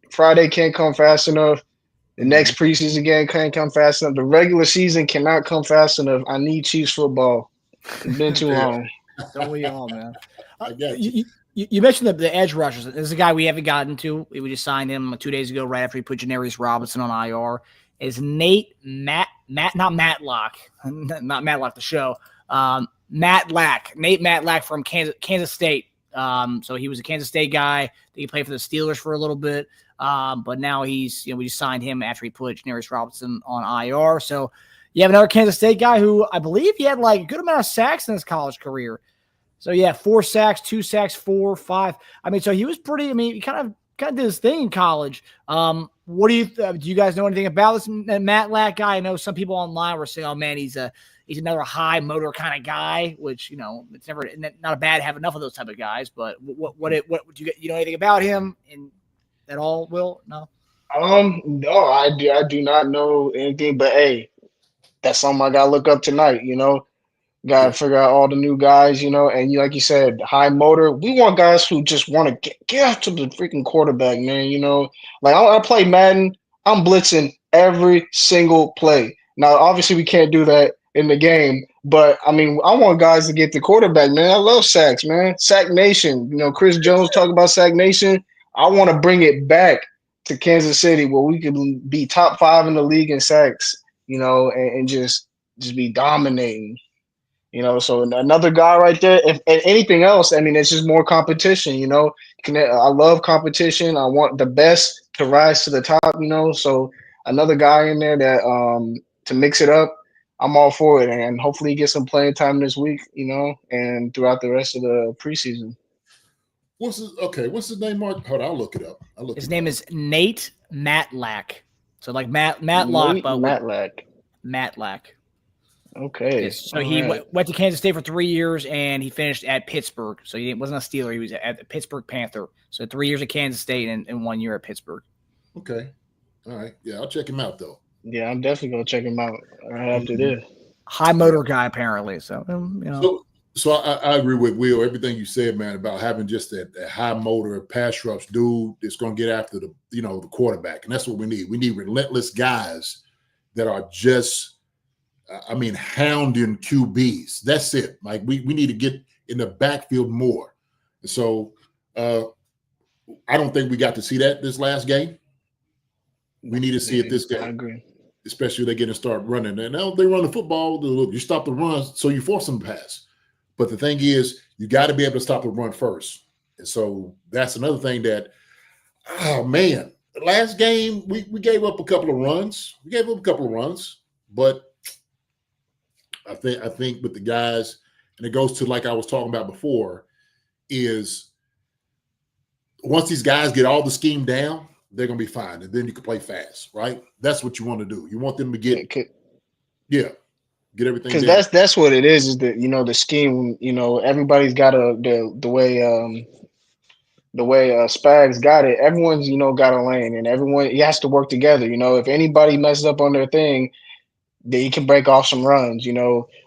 Friday can't come fast enough. The next preseason game can't come fast enough. The regular season cannot come fast enough. I need Chiefs football. It's been too long. Don't we all, man? I got you. You mentioned the edge rushers. There's a guy we haven't gotten to. We just signed him 2 days ago, right after he put Janarius Robinson on IR. Is Nate not Matlock, not Matlock the show. Matt Lack, Nate Matlack from Kansas State. So he was a Kansas State guy. He played for the Steelers for a little bit. But now we just signed him after he put Janarius Robinson on IR. So you have another Kansas State guy who I believe he had like a good amount of sacks in his college career. So yeah, 4 sacks, 2 sacks, 4, 5. I mean, so he was pretty. I mean, he kind of did his thing in college. What do you guys know anything about this Matt Lack guy? I know some people online were saying, "Oh man, he's another high motor kind of guy," which it's never not a bad to have enough of those type of guys. But what do you know anything about him at all? Will no. No, I do not know anything. But hey, that's something I gotta look up tonight. Got to figure out all the new guys, and like you said, high motor. We want guys who just want to get after the freaking quarterback, man. Like I play Madden, I'm blitzing every single play. Now, obviously, we can't do that in the game, but I mean, I want guys to get the quarterback, man. I love sacks, man. Sack Nation. Chris Jones talk about Sack Nation. I want to bring it back to Kansas City where we can be top 5 in the league in sacks, and just be dominating. So another guy right there. If anything else, I mean, it's just more competition. I love competition. I want the best to rise to the top. So another guy in there that to mix it up. I'm all for it, and hopefully he gets some playing time this week. And throughout the rest of the preseason. What's his name, Mark? Hold on, I'll look it up. His name is Nate Matlack. So like Matlock, but Matlack. Okay. Yes. So he went to Kansas State for 3 years, and he finished at Pittsburgh. So he wasn't a Steeler. He was at the Pittsburgh Panther. So 3 years at Kansas State and 1 year at Pittsburgh. Okay. All right. Yeah, I'll check him out, though. Yeah, I'm definitely going to check him out right after this. high motor guy apparently. So So I agree with Will. Everything you said, man, about having just that high motor pass rush dude that's going to get after the quarterback, and that's what we need. We need relentless guys that are just, hounding QBs. That's it. Like we need to get in the backfield more. So I don't think we got to see that this last game. We need to see it this game. I agree. Especially they get to start running. And now they run the football, you stop the run, so you force them to pass. But the thing is, you got to be able to stop the run first. And so that's another thing that, oh man, the last game we gave up a couple of runs. But I think with the guys, and it goes to like I was talking about before, is once these guys get all the scheme down, they're going to be fine. And then you can play fast, right? That's what you want to do. You want them to get everything down. Because that's what it is that, the scheme, everybody's got the way Spags got it. Everyone's, got a lane, and everyone, he has to work together. If anybody messes up on their thing, they can break off some runs,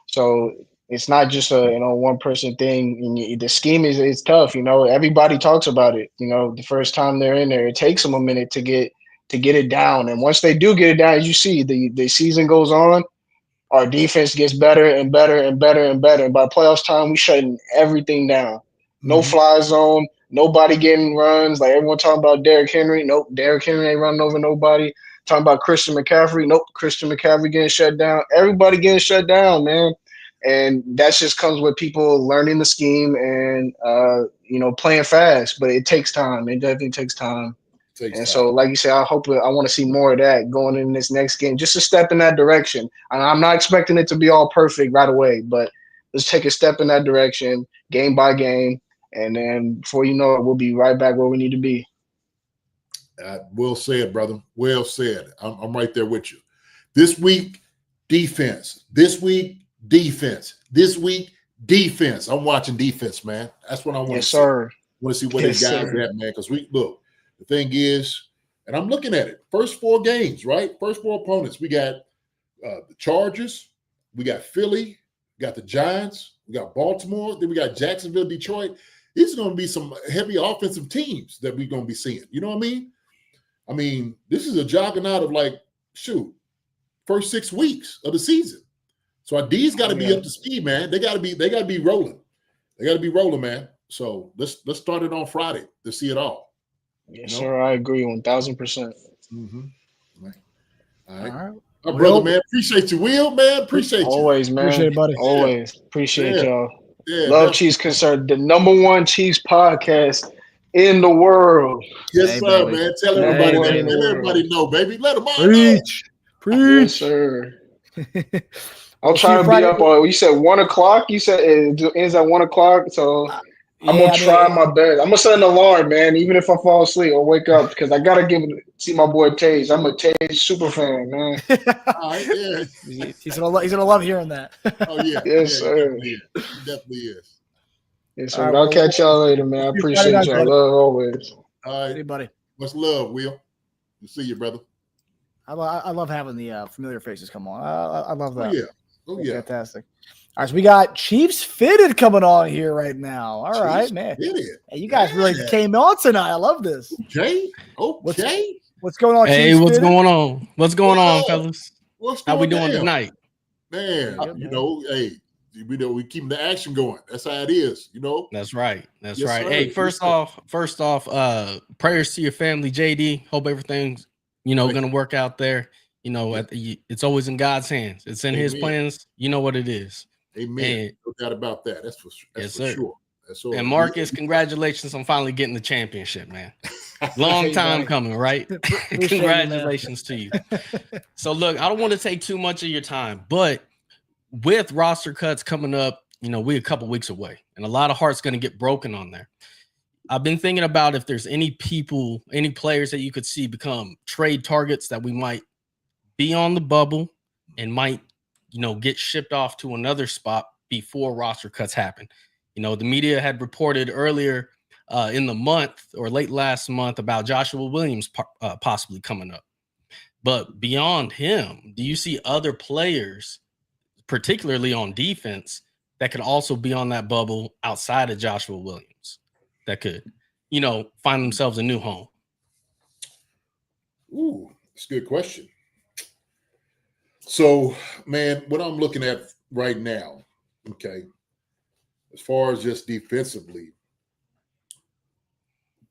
So it's not just a one person thing. And the scheme is tough. Everybody talks about it. The first time they're in there, it takes them a minute to get it down. And once they do get it down, as you see, the season goes on, our defense gets better and better and better and better. And by playoffs time, we shutting everything down. No fly zone. Nobody getting runs. Like everyone talking about Derrick Henry. Nope, Derrick Henry ain't running over nobody. Talking about Christian McCaffrey. Nope, Christian McCaffrey getting shut down. Everybody getting shut down, man. And that just comes with people learning the scheme and playing fast. But it takes time. It definitely takes time. So, like you said, I want to see more of that going in this next game. Just a step in that direction. And I'm not expecting it to be all perfect right away, but let's take a step in that direction, game by game, and then before you know it, we'll be right back where we need to be. Well said, brother. Well said. I'm right there with you. This week, defense. This week, defense. This week, defense. I'm watching defense, man. That's what I want to see. Sir. I want to see what these guys are at, man. Because the thing is, and I'm looking at it, first 4 games, right? First 4 opponents. We got the Chargers, we got Philly, we got the Giants, we got Baltimore, then we got Jacksonville, Detroit. These are going to be some heavy offensive teams that we're going to be seeing. You know what I mean? This is a juggernaut of first 6 weeks of the season. So our D's got to be up to speed, man. They got to be rolling. They got to be rolling, man. So let's start it on Friday to see it all. Yes, sir. I agree 1,000%. Mm-hmm. All right. All right. My brother, man. Appreciate you, Will, man. Appreciate you. Always, man. Appreciate it, buddy. Always. Appreciate y'all. Yeah, Love Chiefs Concerned, the #1 Chiefs podcast in the world. Yes, sir, man. Tell everybody that. Let everybody know, baby. Let them all Preach. Yes, sir. I'm trying to be up on. You said 1 o'clock. You said it ends at 1 o'clock. So I'm gonna try my best. I'm gonna set an alarm, man. Even if I fall asleep or wake up, because I gotta see my boy Tage. I'm a Tage super fan, man. All right, yeah. He's gonna love hearing that. Oh yeah. Yes, sir. He definitely is. Yes, sir. I'll catch y'all later, man. I appreciate y'all. Love always. All right, hey, buddy. Much love, Will. We'll see you, brother. I love having the familiar faces come on. I love that. Oh yeah. Fantastic. All right, so we got Chiefs Fitted coming on here right now. All right, man. Fitted. Hey, you guys really came on tonight. I love this. Okay. What's going on? Hey, Chiefs what's Fitted? going on? What's going on, fellas? How we doing tonight? Man, we keeping the action going. That's how it is, That's right. That's Yes, right. sir. Hey, first off, prayers to your family, JD. Hope everything's, gonna work out there. It's always in God's hands. It's in His plans. You know what it is. Amen. No doubt about that. That's for sure. That's all. And Marcus, congratulations on finally getting the championship, man. Long time coming, right? Congratulations to you. So look, I don't want to take too much of your time, but with roster cuts coming up, we're a couple weeks away, and a lot of hearts going to get broken on there. I've been thinking about if there's any players that you could see become trade targets that we might be on the bubble and might, get shipped off to another spot before roster cuts happen. The media had reported earlier in the month or late last month about Joshua Williams possibly coming up. But beyond him, do you see other players particularly on defense, that could also be on that bubble outside of Joshua Williams that could, find themselves a new home? Ooh, that's a good question. So, man, what I'm looking at right now, okay, as far as just defensively,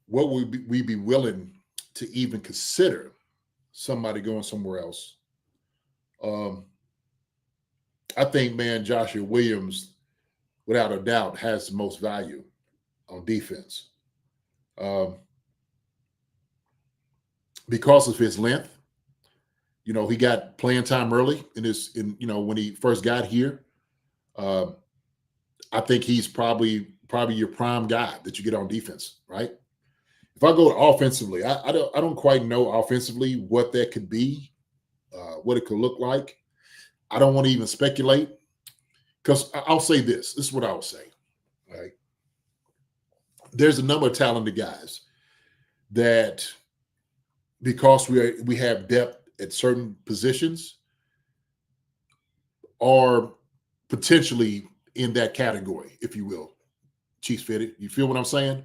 what would we be willing to even consider somebody going somewhere else? I think, man, Joshua Williams, without a doubt, has the most value on defense because of his length. He got playing time early when he first got here. I think he's probably your prime guy that you get on defense, right? If I go offensively, I don't quite know offensively what that could be, what it could look like. I don't want to even speculate because I'll say this. This is what I'll say, right? There's a number of talented guys that, because we have depth at certain positions, are potentially in that category, if you will. Chiefs fitted. You feel what I'm saying?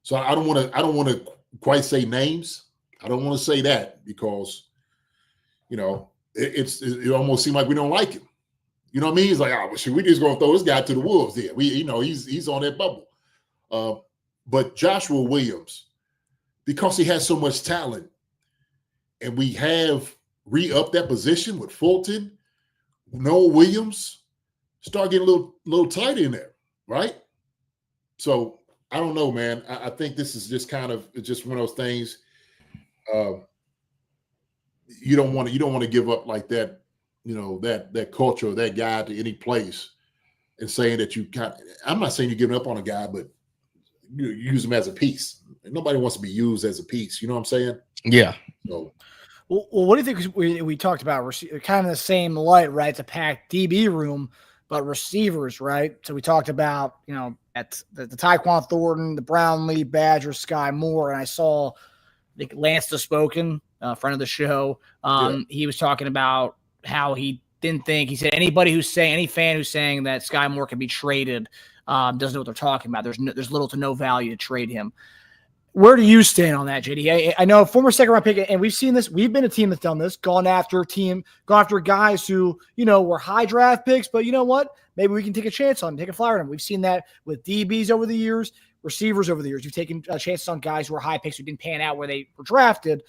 So I don't want to quite say names. I don't want to say that because, it almost seems like we don't like him. You know what I mean? He's like, oh, we just going to throw this guy to the wolves there. He's on that bubble. But Joshua Williams, because he has so much talent, and we have re-upped that position with Fulton, Noah Williams, start getting a little tight in there, right? So I don't know, man. I think this is just just one of those things. You don't want to give up like that, that culture or that guy to any place and saying that I'm not saying you're giving up on a guy, but you use him as a piece. Nobody wants to be used as a piece. You know what I'm saying? Yeah. So. Well, what do you think? 'Cause we talked about kind of the same light, right? It's a packed DB room, but receivers, right? So we talked about, at the Tyquan Thornton, the Brownlee, Badger, Sky Moore, and I saw Lance DeSpoken, friend of the show. He was talking about how he didn't think, he said any fan who's saying that Sky Moore can be traded doesn't know what they're talking about. There's little to no value to trade him. Where do you stand on that, JD? I know former second-round pick, and we've seen this. We've been a team that's done this, gone after guys who, were high draft picks, but you know what? Maybe we can take a chance on them, take a flyer on them. We've seen that with DBs over the years, receivers over the years. You've taken chances on guys who were high picks who didn't pan out where they were drafted.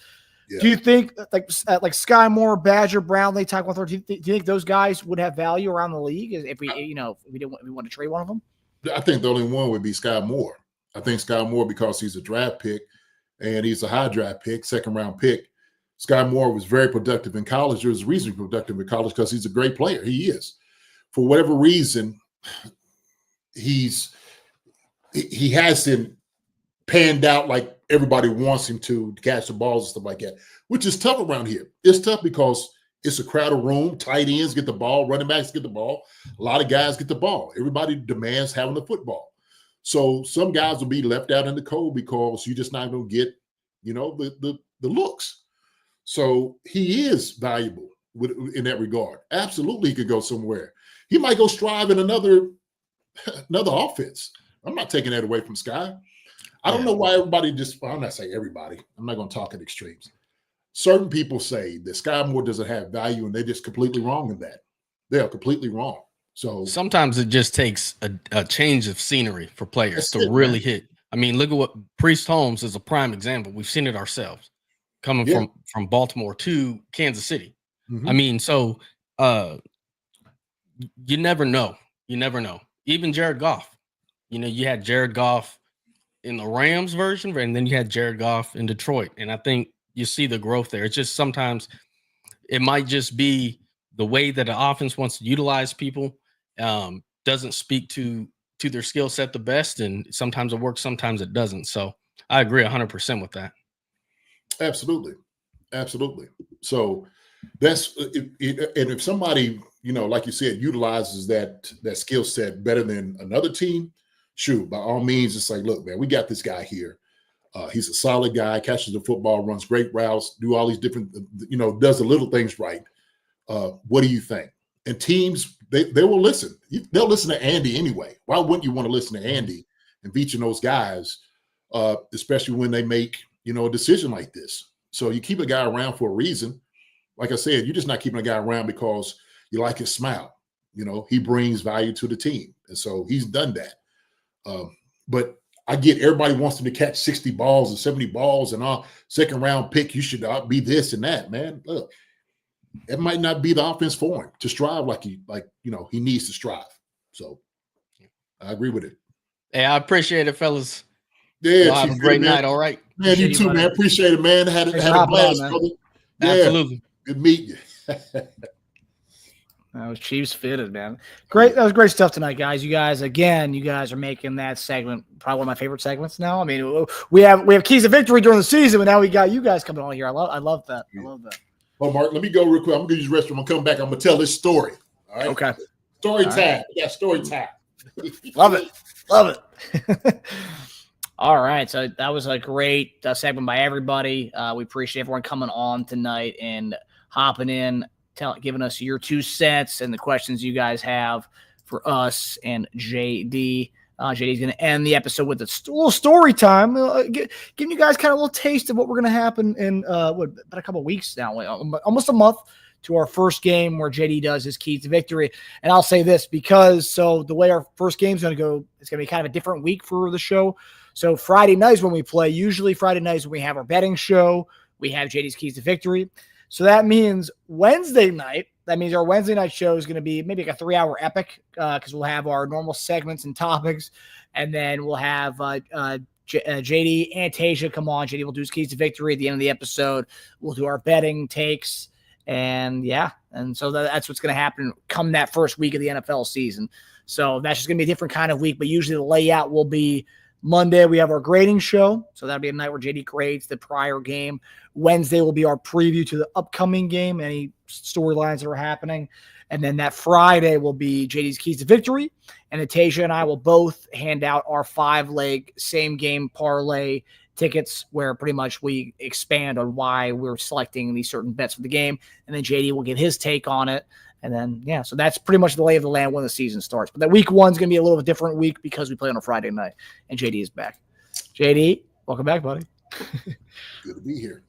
Yeah. Do you think like Sky Moore, Badger, Brownlee, Tyquan Thornton, do you think those guys would have value around the league if we want to trade one of them? I think the only one would be Sky Moore. I think Sky Moore, because he's a draft pick and he's a high draft pick, second-round pick. Sky Moore was very productive in college. There was a reason he was productive in college because he's a great player. He is. For whatever reason, he hasn't panned out like everybody wants him to catch the balls and stuff like that, which is tough around here. It's tough because it's a crowded room. Tight ends get the ball. Running backs get the ball. A lot of guys get the ball. Everybody demands having the football. So some guys will be left out in the cold because you're just not going to get, the looks. So he is valuable in that regard. Absolutely, he could go somewhere. He might go strive in another offense. I'm not taking that away from Sky. I don't know why everybody I'm not saying everybody. I'm not going to talk in extremes. Certain people say that Sky Moore doesn't have value, and they're just completely wrong in that. They are completely wrong. So sometimes it just takes a change of scenery for players to really hit. I mean, look at what Priest Holmes is a prime example. We've seen it ourselves coming from Baltimore to Kansas City. Mm-hmm. I mean, so you never know. You never know. Even Jared Goff, you had Jared Goff in the Rams version, and then you had Jared Goff in Detroit. And I think you see the growth there. It's just sometimes it might just be the way that the offense wants to utilize people. Doesn't speak to their skill set the best, and sometimes it works, sometimes it doesn't. So I agree 100% with that. Absolutely. So that's if somebody, like you said, utilizes that skill set better than another team, shoot, by all means, it's like, look, man, we got this guy here. He's a solid guy, catches the football, runs great routes, do all these different, does the little things right. What do you think? And teams, they will listen. They'll listen to Andy anyway. Why wouldn't you want to listen to Andy and feature those guys, especially when they make, a decision like this? So you keep a guy around for a reason. Like I said, you're just not keeping a guy around because you like his smile. He brings value to the team. And so he's done that. But I get everybody wants him to catch 60 balls and 70 balls and all second round pick. You should be this and that, man. Look, it might not be the offense for him to strive like he needs to strive. So I agree with it. Hey, I appreciate it, fellas. Yeah, have a great night. All right, man. You too, man. Appreciate it, man. Had a blast, brother. Yeah, absolutely. Good meeting you. That was Chiefs fitted, man. Great. That was great stuff tonight, guys. You guys are making that segment probably one of my favorite segments now. I mean, we have keys to victory during the season, but now we got you guys coming on here. I love that. I love that. Well, Mark, let me go real quick. I'm going to use the restroom. I'm going to come back. I'm going to tell this story. All right. Okay. Story time. Right. We got story time. Love it. Love it. All right. So that was a great segment by everybody. We appreciate everyone coming on tonight and hopping in, giving us your 2 cents and the questions you guys have for us and JD. JD's going to end the episode with a little story time, giving you guys kind of a little taste of what we're going to happen in about a couple of weeks now, almost a month to our first game where JD does his keys to victory. And I'll say this because the way our first game is going to go, it's going to be kind of a different week for the show. So Friday nights when we play, usually Friday nights when we have our betting show, we have JD's keys to victory. So that means Wednesday night, our Wednesday night show is going to be maybe like a 3-hour epic because we'll have our normal segments and topics. And then we'll have JD and Tasia come on. JD will do his keys to victory at the end of the episode. We'll do our betting takes. And so that's what's going to happen come that first week of the NFL season. So that's just going to be a different kind of week. But usually the layout will be Monday, we have our grading show. So that'll be a night where JD grades the prior game. Wednesday will be our preview to the upcoming game, any storylines that are happening. And then that Friday will be JD's keys to victory. And Tasia and I will both hand out our 5-leg same game parlay tickets where pretty much we expand on why we're selecting these certain bets for the game. And then JD will give his take on it. And then, so that's pretty much the lay of the land when the season starts. But that week 1's going to be a little bit different week because we play on a Friday night. And JD is back. JD, welcome back, buddy. Good to be here.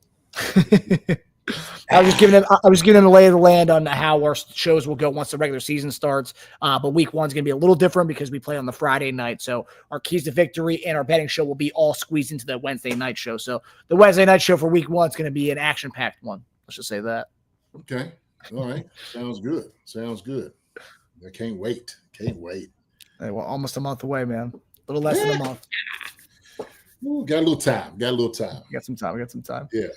I was just giving him the lay of the land on how our shows will go once the regular season starts. But week 1's going to be a little different because we play on the Friday night. So our keys to victory and our betting show will be all squeezed into the Wednesday night show. So the Wednesday night show for week 1 is going to be an action-packed one. Let's just say that. Okay. All right. Sounds good. I can't wait. Hey, well, almost a month away, man. A little less than a month. Ooh, got a little time. We got some time. Yeah.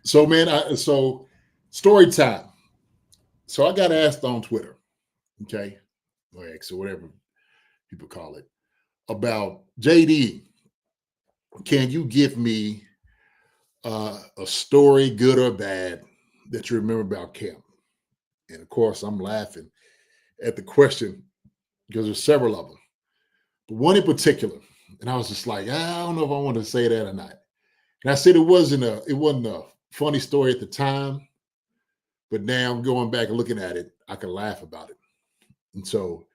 So, man, story time. So I got asked on Twitter, okay, or X or whatever people call it, about JD. Can you give me a story, good or bad, that you remember about camp? And of course, I'm laughing at the question because there's several of them, but one in particular, and I was just like, I don't know if I want to say that or not. And I said it wasn't a funny story at the time, but now I'm going back and looking at it, I can laugh about it. And so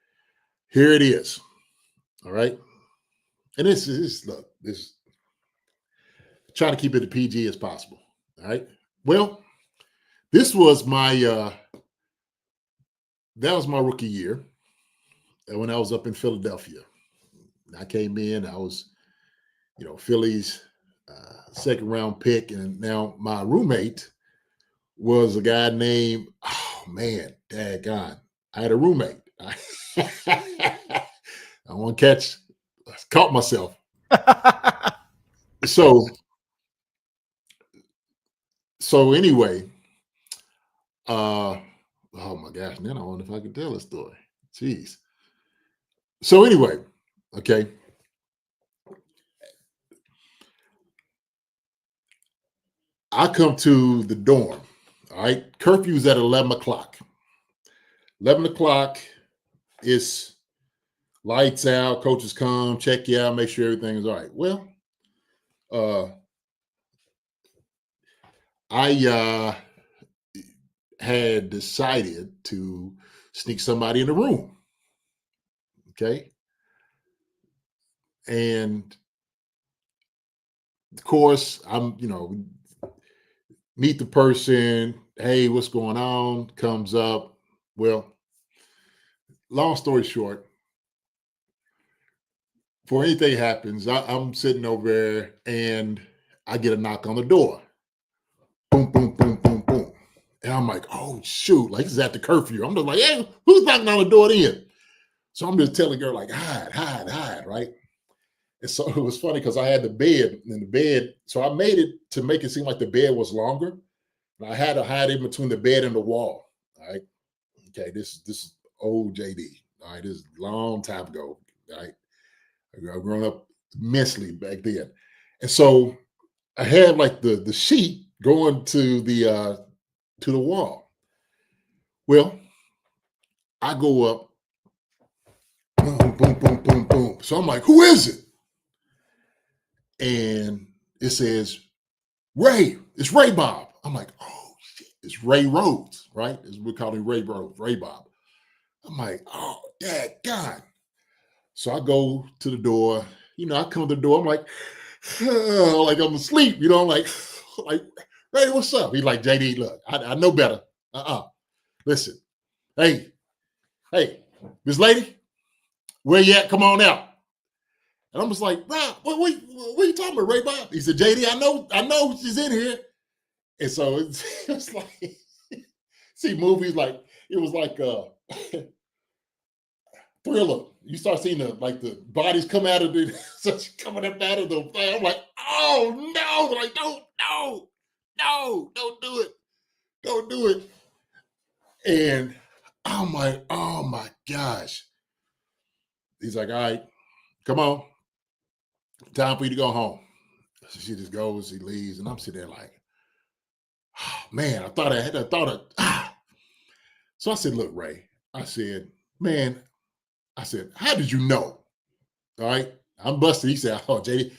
here it is. All right. And this trying to keep it as PG as possible. All right. Well, this was my rookie year when I was up in Philadelphia. I came in, I was, Philly's second round pick. And now my roommate was a guy named, daggone. I had a roommate. I want to caught myself. So anyway, oh my gosh, now I wonder if I can tell a story. Jeez. So anyway, okay. I come to the dorm, all right? Curfew's at 11 o'clock. 11 o'clock is lights out, coaches come, check you out, make sure everything is all right. Well, I had decided to sneak somebody in the room. Okay. And of course, I'm, meet the person. Hey, what's going on? Comes up. Well, long story short, before anything happens, I'm sitting over there and I get a knock on the door. Boom, boom, boom, boom, boom. And I'm like, oh, shoot. Like, this is at the curfew. I'm just like, hey, who's knocking on the door then? So I'm just telling her, like, hide, right? And so it was funny because I had the bed, so I made it to make it seem like the bed was longer. And I had to hide in between the bed and the wall. All right. Okay, this is old JD. All right, this is a long time ago. All right. I've grown up immensely back then. And so I had like the sheet going to the wall. Well, I go up, boom, boom, boom, boom, boom. So I'm like, who is it? And it says, Ray, it's Ray Bob. I'm like, oh shit, it's Ray Rhodes, right? As we call him Ray Rhodes, Ray Bob. I'm like, oh, dad, God. So I go to the door, I come to the door, I'm like, oh, like I'm asleep, I'm like, Ray, what's up? He's like, JD, look, I know better. Listen, hey, Miss Lady, where you at? Come on out. And I'm just like, Rob, what are you talking about, Ray Bob? He said, JD, I know she's in here. And so it's like, see movies like, it was like Thriller. You start seeing the bodies come out of the, coming up out of the thing. I'm like, oh no, like, don't do it. Don't do it. And I'm like, oh my gosh. He's like, all right, come on. Time for you to go home. So she just goes, she leaves, and I'm sitting there like, oh, man, I thought So I said, look, Ray, I said, how did you know? All right, I'm busted. He said, oh, JD,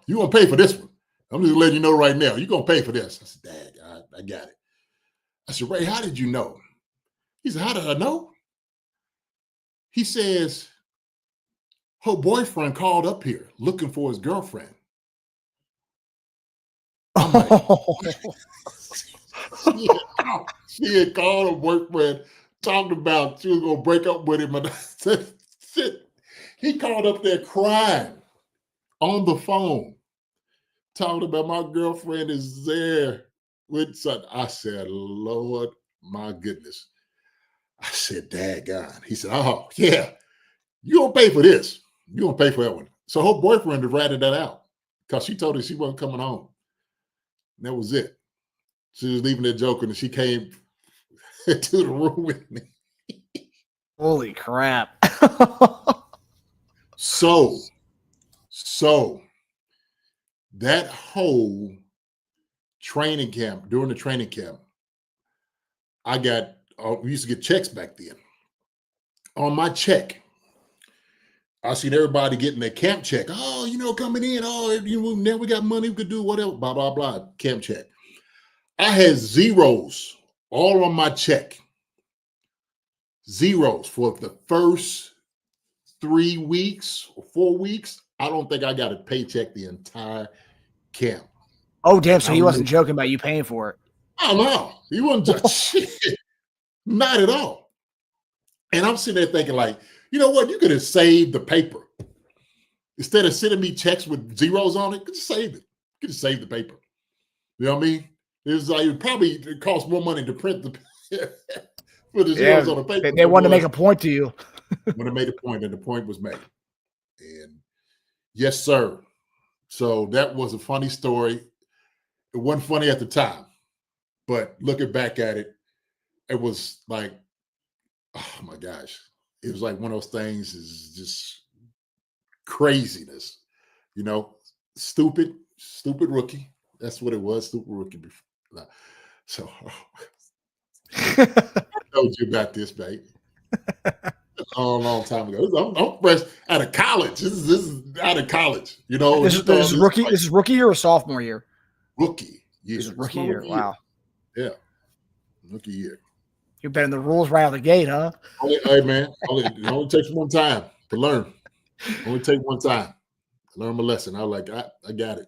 you gonna pay for this one. I'm just letting you know right now, you're gonna pay for this. I said, Dad, I got it. I said, Ray, how did you know? He said, how did I know? He says, her boyfriend called up here looking for his girlfriend. I'm like, she had called her boyfriend, talking about she was going to break up with him. And I said, shit. He called up there crying on the phone, talking about my girlfriend is there with son. I said, Lord, my goodness. I said, daggone. He said, oh, yeah, you going to pay for this. You going to pay for that one. So her boyfriend had ratted that out because she told her she wasn't coming home. And that was it. She was leaving there joking, and she came to the room with me. Holy crap. So that whole training camp, during the training camp, we used to get checks back then. On my check, I seen everybody getting their camp check. Oh, coming in. Oh, now we got money. We could do whatever. Blah, blah, blah. Camp check. I had zeros all on my check. Zeros for the first 3 weeks or 4 weeks. I don't think I got a paycheck the entire camp. Oh, damn. So he wasn't joking about you paying for it. Oh, no. He wasn't just shit. Not at all. And I'm sitting there thinking like, you know what? You could have saved the paper. Instead of sending me checks with zeros on it, you could just save it. You could have saved the paper. You know what I mean? It's like it cost more money to print for the zeros on the paper. They wanted to make a point to you. When they made a point, and the point was made. And yes, sir. So that was a funny story. It wasn't funny at the time, but looking back at it, it was like, oh my gosh. It was like one of those things is just craziness, stupid rookie. That's what it was. Stupid rookie. So I told you about this, baby. A long time ago. I'm fresh out of college. This is out of college. This is rookie. This is rookie year or sophomore year? Rookie year. This is rookie year. Wow. Yeah. Rookie year. You're bending the rules right out of the gate, huh? Hey, man, it only takes one time to learn. Only take one time. Learn my lesson. I was like, I got it.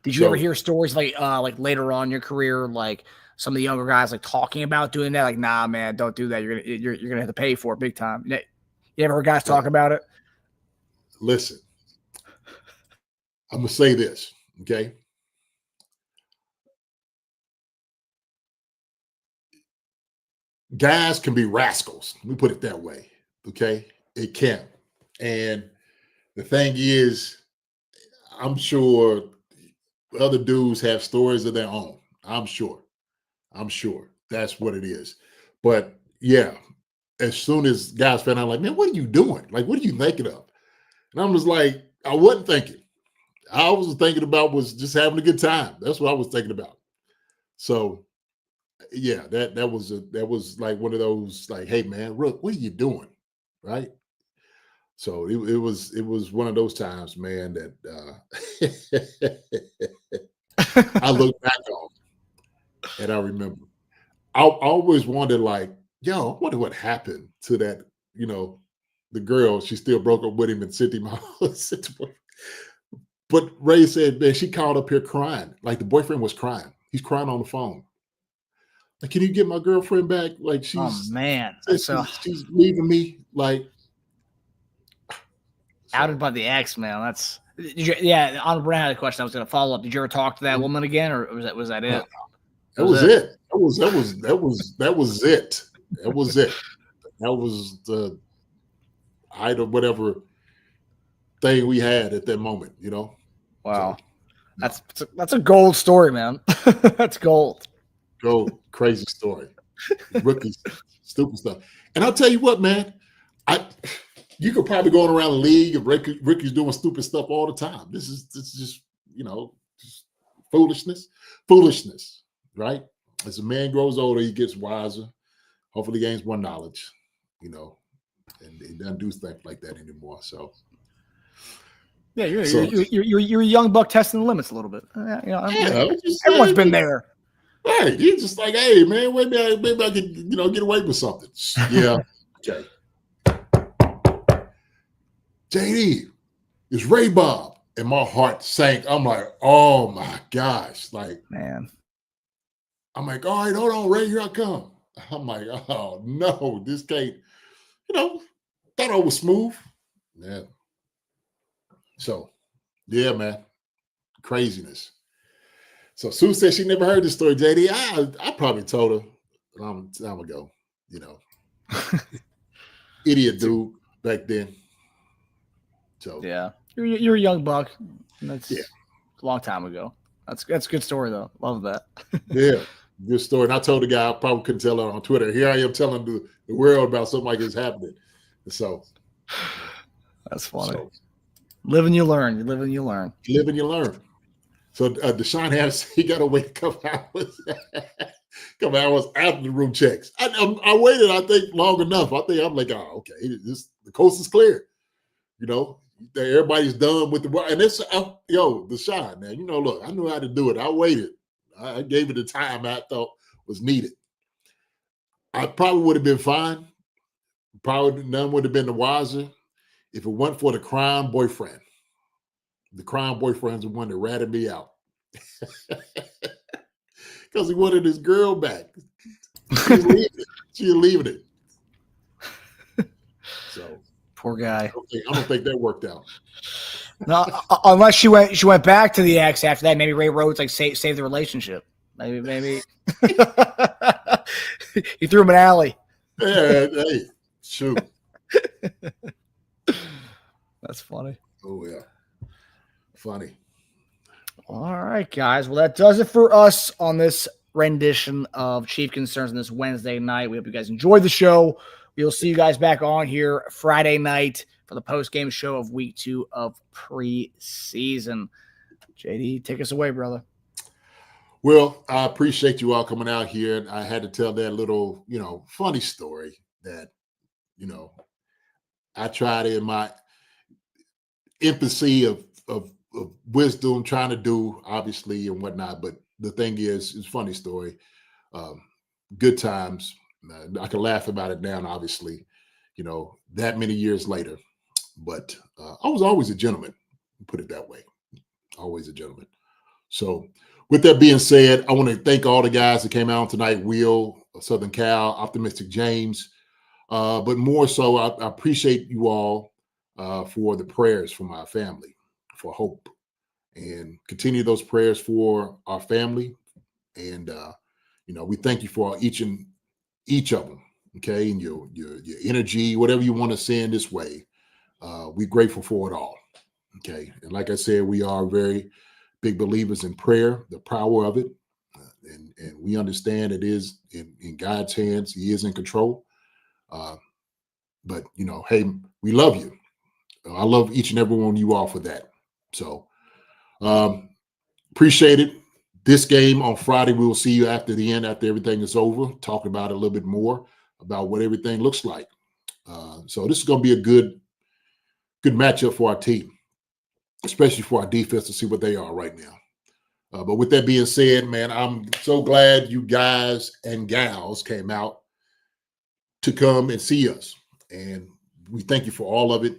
Did you ever hear stories like later on in your career, like some of the younger guys like talking about doing that? Like, nah, man, don't do that. You're gonna have to pay for it big time. You ever heard guys talk about it? Listen, I'm gonna say this, okay? Guys can be rascals. Let me put it that way, okay? It can. And the thing is, I'm sure other dudes have stories of their own. I'm sure that's what it is. But yeah, as soon as guys found out, like, man, what are you doing? Like, what are you thinking of? And I'm just like, I wasn't thinking. I was thinking about was just having a good time. That's what I was thinking about. So yeah, that was like one of those, like, hey man, Rook, what are you doing? Right. So it was one of those times, man, that I look back on and I remember. I always wondered, like, yo, I wonder what happened to that, the girl. She still broke up with him and sent him out. But Ray said, man, she called up here crying. Like, the boyfriend was crying. He's crying on the phone. Like, can you get my girlfriend back? Like, she's leaving me. Like, outed by the ex, man. That's on Brown had a question. I was going to follow up. Did you ever talk to that woman again, or was that it? That was it. That was it. That was it. That was the height of whatever thing we had at that moment, Wow. So, that's a gold story, man. That's gold. Gold, crazy story. Rookies, stupid stuff. And I'll tell you what, man, you could probably go around the league of rookies doing stupid stuff all the time. This is just, just foolishness, right? As a man grows older, he gets wiser. Hopefully he gains more knowledge, and he doesn't do stuff like that anymore. So yeah, you're a young buck testing the limits a little bit. Everyone's been there. Right. You're just like, hey, man, maybe I can, get away with something. Yeah. Okay. JD, it's Ray Bob. And my heart sank. I'm like, oh my gosh. Like, man. I'm like, all right, hold on, Ray, here I come. I'm like, oh no, this can't, thought I was smooth. Yeah. So, yeah, man. Craziness. So Sue said she never heard this story, JD. I probably told her a long time ago, Idiot dude back then. So yeah. You're a young buck. That's a long time ago. That's a good story though. Love that. Yeah, good story. And I told the guy I probably couldn't tell her on Twitter. Here I am telling the world about something like this happening. So that's funny. So, live and you learn. You live and you learn. Live and you learn. So Deshaun Harris, he got to wait a couple hours after the room checks. I waited, I think, long enough. I'm like, oh, okay, the coast is clear. Everybody's done with the work. And it's, Deshaun, man, look, I knew how to do it. I waited. I gave it the time I thought was needed. I probably would have been fine. Probably none would have been the wiser if it weren't for the crime boyfriend. The crime boyfriend's the one that ratted me out because he wanted his girl back. She was leaving it. So poor guy. I don't think that worked out. No, unless she went back to the ex after that. Maybe Ray Rhodes save the relationship. Maybe he threw him an alley. Yeah, hey, shoot. That's funny. Oh yeah. Funny. All right, guys. Well, that does it for us on this rendition of Chief Concerns on this Wednesday night. We hope you guys enjoyed the show. We'll see you guys back on here Friday night for the post-game show of week 2 of preseason. JD, take us away, brother. Well, I appreciate you all coming out here. And I had to tell that little, funny story that, I tried in my infancy of wisdom trying to do, obviously, and whatnot. But the thing is, it's a funny story. Good times. I can laugh about it now, obviously, that many years later. But I was always a gentleman, put it that way. Always a gentleman. So with that being said, I want to thank all the guys that came out tonight, Will, Southern Cal, Optimistic James. But more so, I appreciate you all for the prayers for my family, for hope. And continue those prayers for our family. And, we thank you for each of them, okay? And your energy, whatever you want to say in this way. We're grateful for it all, okay? And like I said, we are very big believers in prayer, the power of it. And we understand it is in God's hands. He is in control. But, hey, we love you. I love each and every one of you all for that. So appreciate it. This game on Friday, we will see you after the end, after everything is over, talking about it a little bit more about what everything looks like. So this is going to be a good matchup for our team, especially for our defense to see what they are right now. But with that being said, man, I'm so glad you guys and gals came out to come and see us. And we thank you for all of it.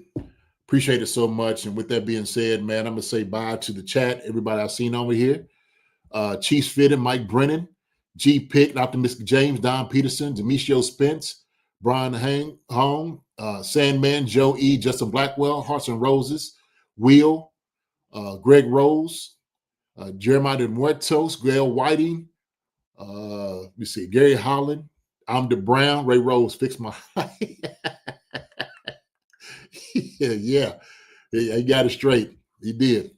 Appreciate it so much. And with that being said, man, I'm going to say bye to the chat, everybody I've seen over here. Chiefs Fitted, Mike Brennan, G. Pick, Optimistic James, Don Peterson, Demetrio Spence, Brian Hong, Sandman, Joe E., Justin Blackwell, Hearts and Roses, Will, Greg Rose, Jeremiah de Muertos, Gail Whiting, let me see, Gary Holland, Amda Brown, Ray Rose, fix my yeah. He got it straight. He did.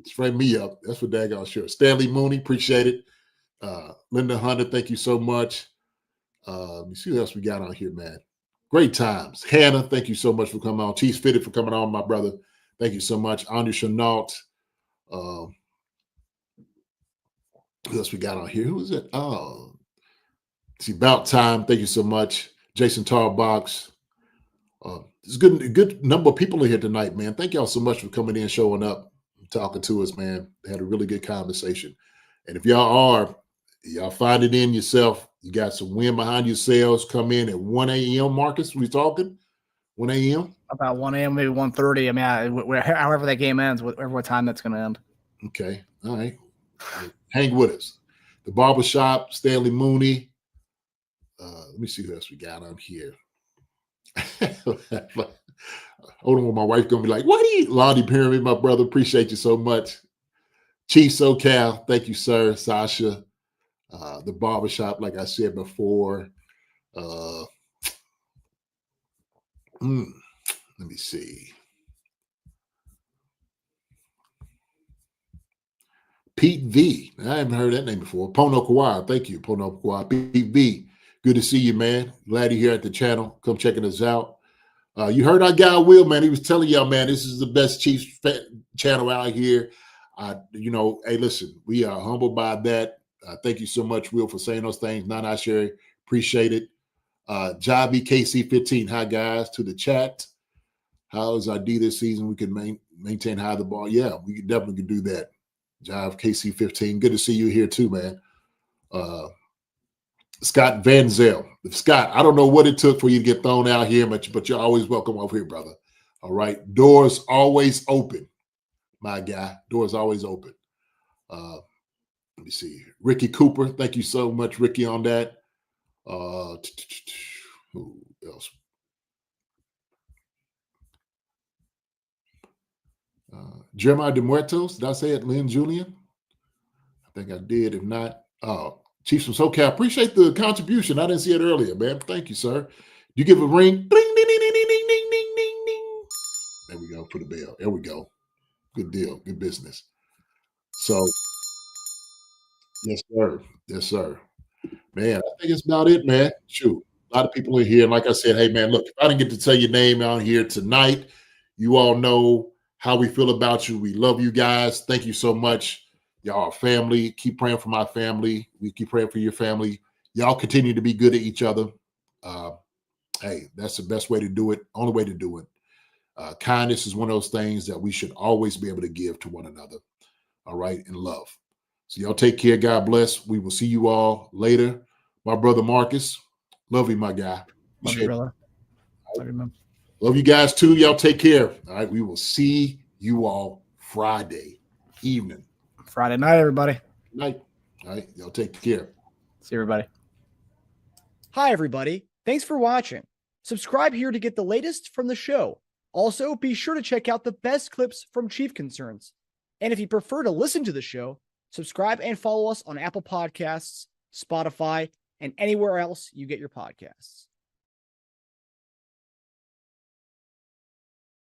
Straighten me up. That's for daggone sure. Stanley Mooney, appreciate it. Linda Hunter, thank you so much. Let me see what else we got on here, man. Great times. Hannah, thank you so much for coming on. Chiefs Fitted for coming on, my brother. Thank you so much. Andre Chenault. Who else we got on here? Who is it? Oh, it's about time. Thank you so much. Jason Tarbox. There's a good number of people in here tonight, man. Thank y'all so much for coming in, showing up, talking to us, man. Had a really good conversation. And if y'all find it in yourself, you got some wind behind yourselves, come in at 1 a.m., Marcus, we talking? 1 a.m.? About 1 a.m., maybe 1:30. I mean, however that game ends, whatever time that's going to end. Okay. All right. Hang with us. The Barbershop, Stanley Mooney. Let me see who else we got on here. Hold on, my wife's going to be like, what are you? Lonnie Pyramid, my brother, appreciate you so much. Chief SoCal, thank you, sir. Sasha. The Barbershop, like I said before. Let me see. Pete V. I haven't heard that name before. Pono Kawhi. Thank you, Pono Kawhi. Pete V. Good to see you, man. Glad you're here at the channel. Come checking us out. You heard our guy, Will, man. He was telling y'all, man, this is the best Chiefs channel out here. Hey, listen, we are humbled by that. Thank you so much, Will, for saying those things. Nana Sherry, appreciate it. Javi KC15. Hi, guys, to the chat. How is our D this season? We can maintain high the ball. Yeah, we definitely can do that. Jive KC15. Good to see you here too, man. Scott Van Zell. Scott, I don't know what it took for you to get thrown out here, but you're always welcome over here, brother. All right. Doors always open, my guy. Doors always open. Let me see. Ricky Cooper. Thank you so much, Ricky, on that. Who else? Jeremiah de Muertos. Did I say it? Lynn Julian? I think I did. If not, Chiefs from SoCal. Appreciate the contribution. I didn't see it earlier, man. Thank you, sir. You give a ring. Ding, ding, ding, ding, ding, ding, ding, ding, ding. There we go. For the bell. There we go. Good deal. Good business. So, yes, sir. Yes, sir. Man, I think it's about it, man. Shoot. A lot of people in here. And like I said, hey, man, look, if I didn't get to tell your name out here tonight, you all know how we feel about you. We love you guys. Thank you so much. Y'all are family. Keep praying for my family. We keep praying for your family. Y'all continue to be good to each other. Hey, that's the best way to do it. Only way to do it. Kindness is one of those things that we should always be able to give to one another. All right. And love. So y'all take care. God bless. We will see you all later. My brother Marcus, Love you, my guy. Love you, brother. Love you, man. Love you guys too. Y'all take care. All right. We will see you all Friday evening. Friday night, everybody. Night. All right. Y'all take care. See everybody. Hi, everybody. Thanks for watching. Subscribe here to get the latest from the show. Also, be sure to check out the best clips from Chief Concerns. And if you prefer to listen to the show, subscribe and follow us on Apple Podcasts, Spotify, and anywhere else you get your podcasts.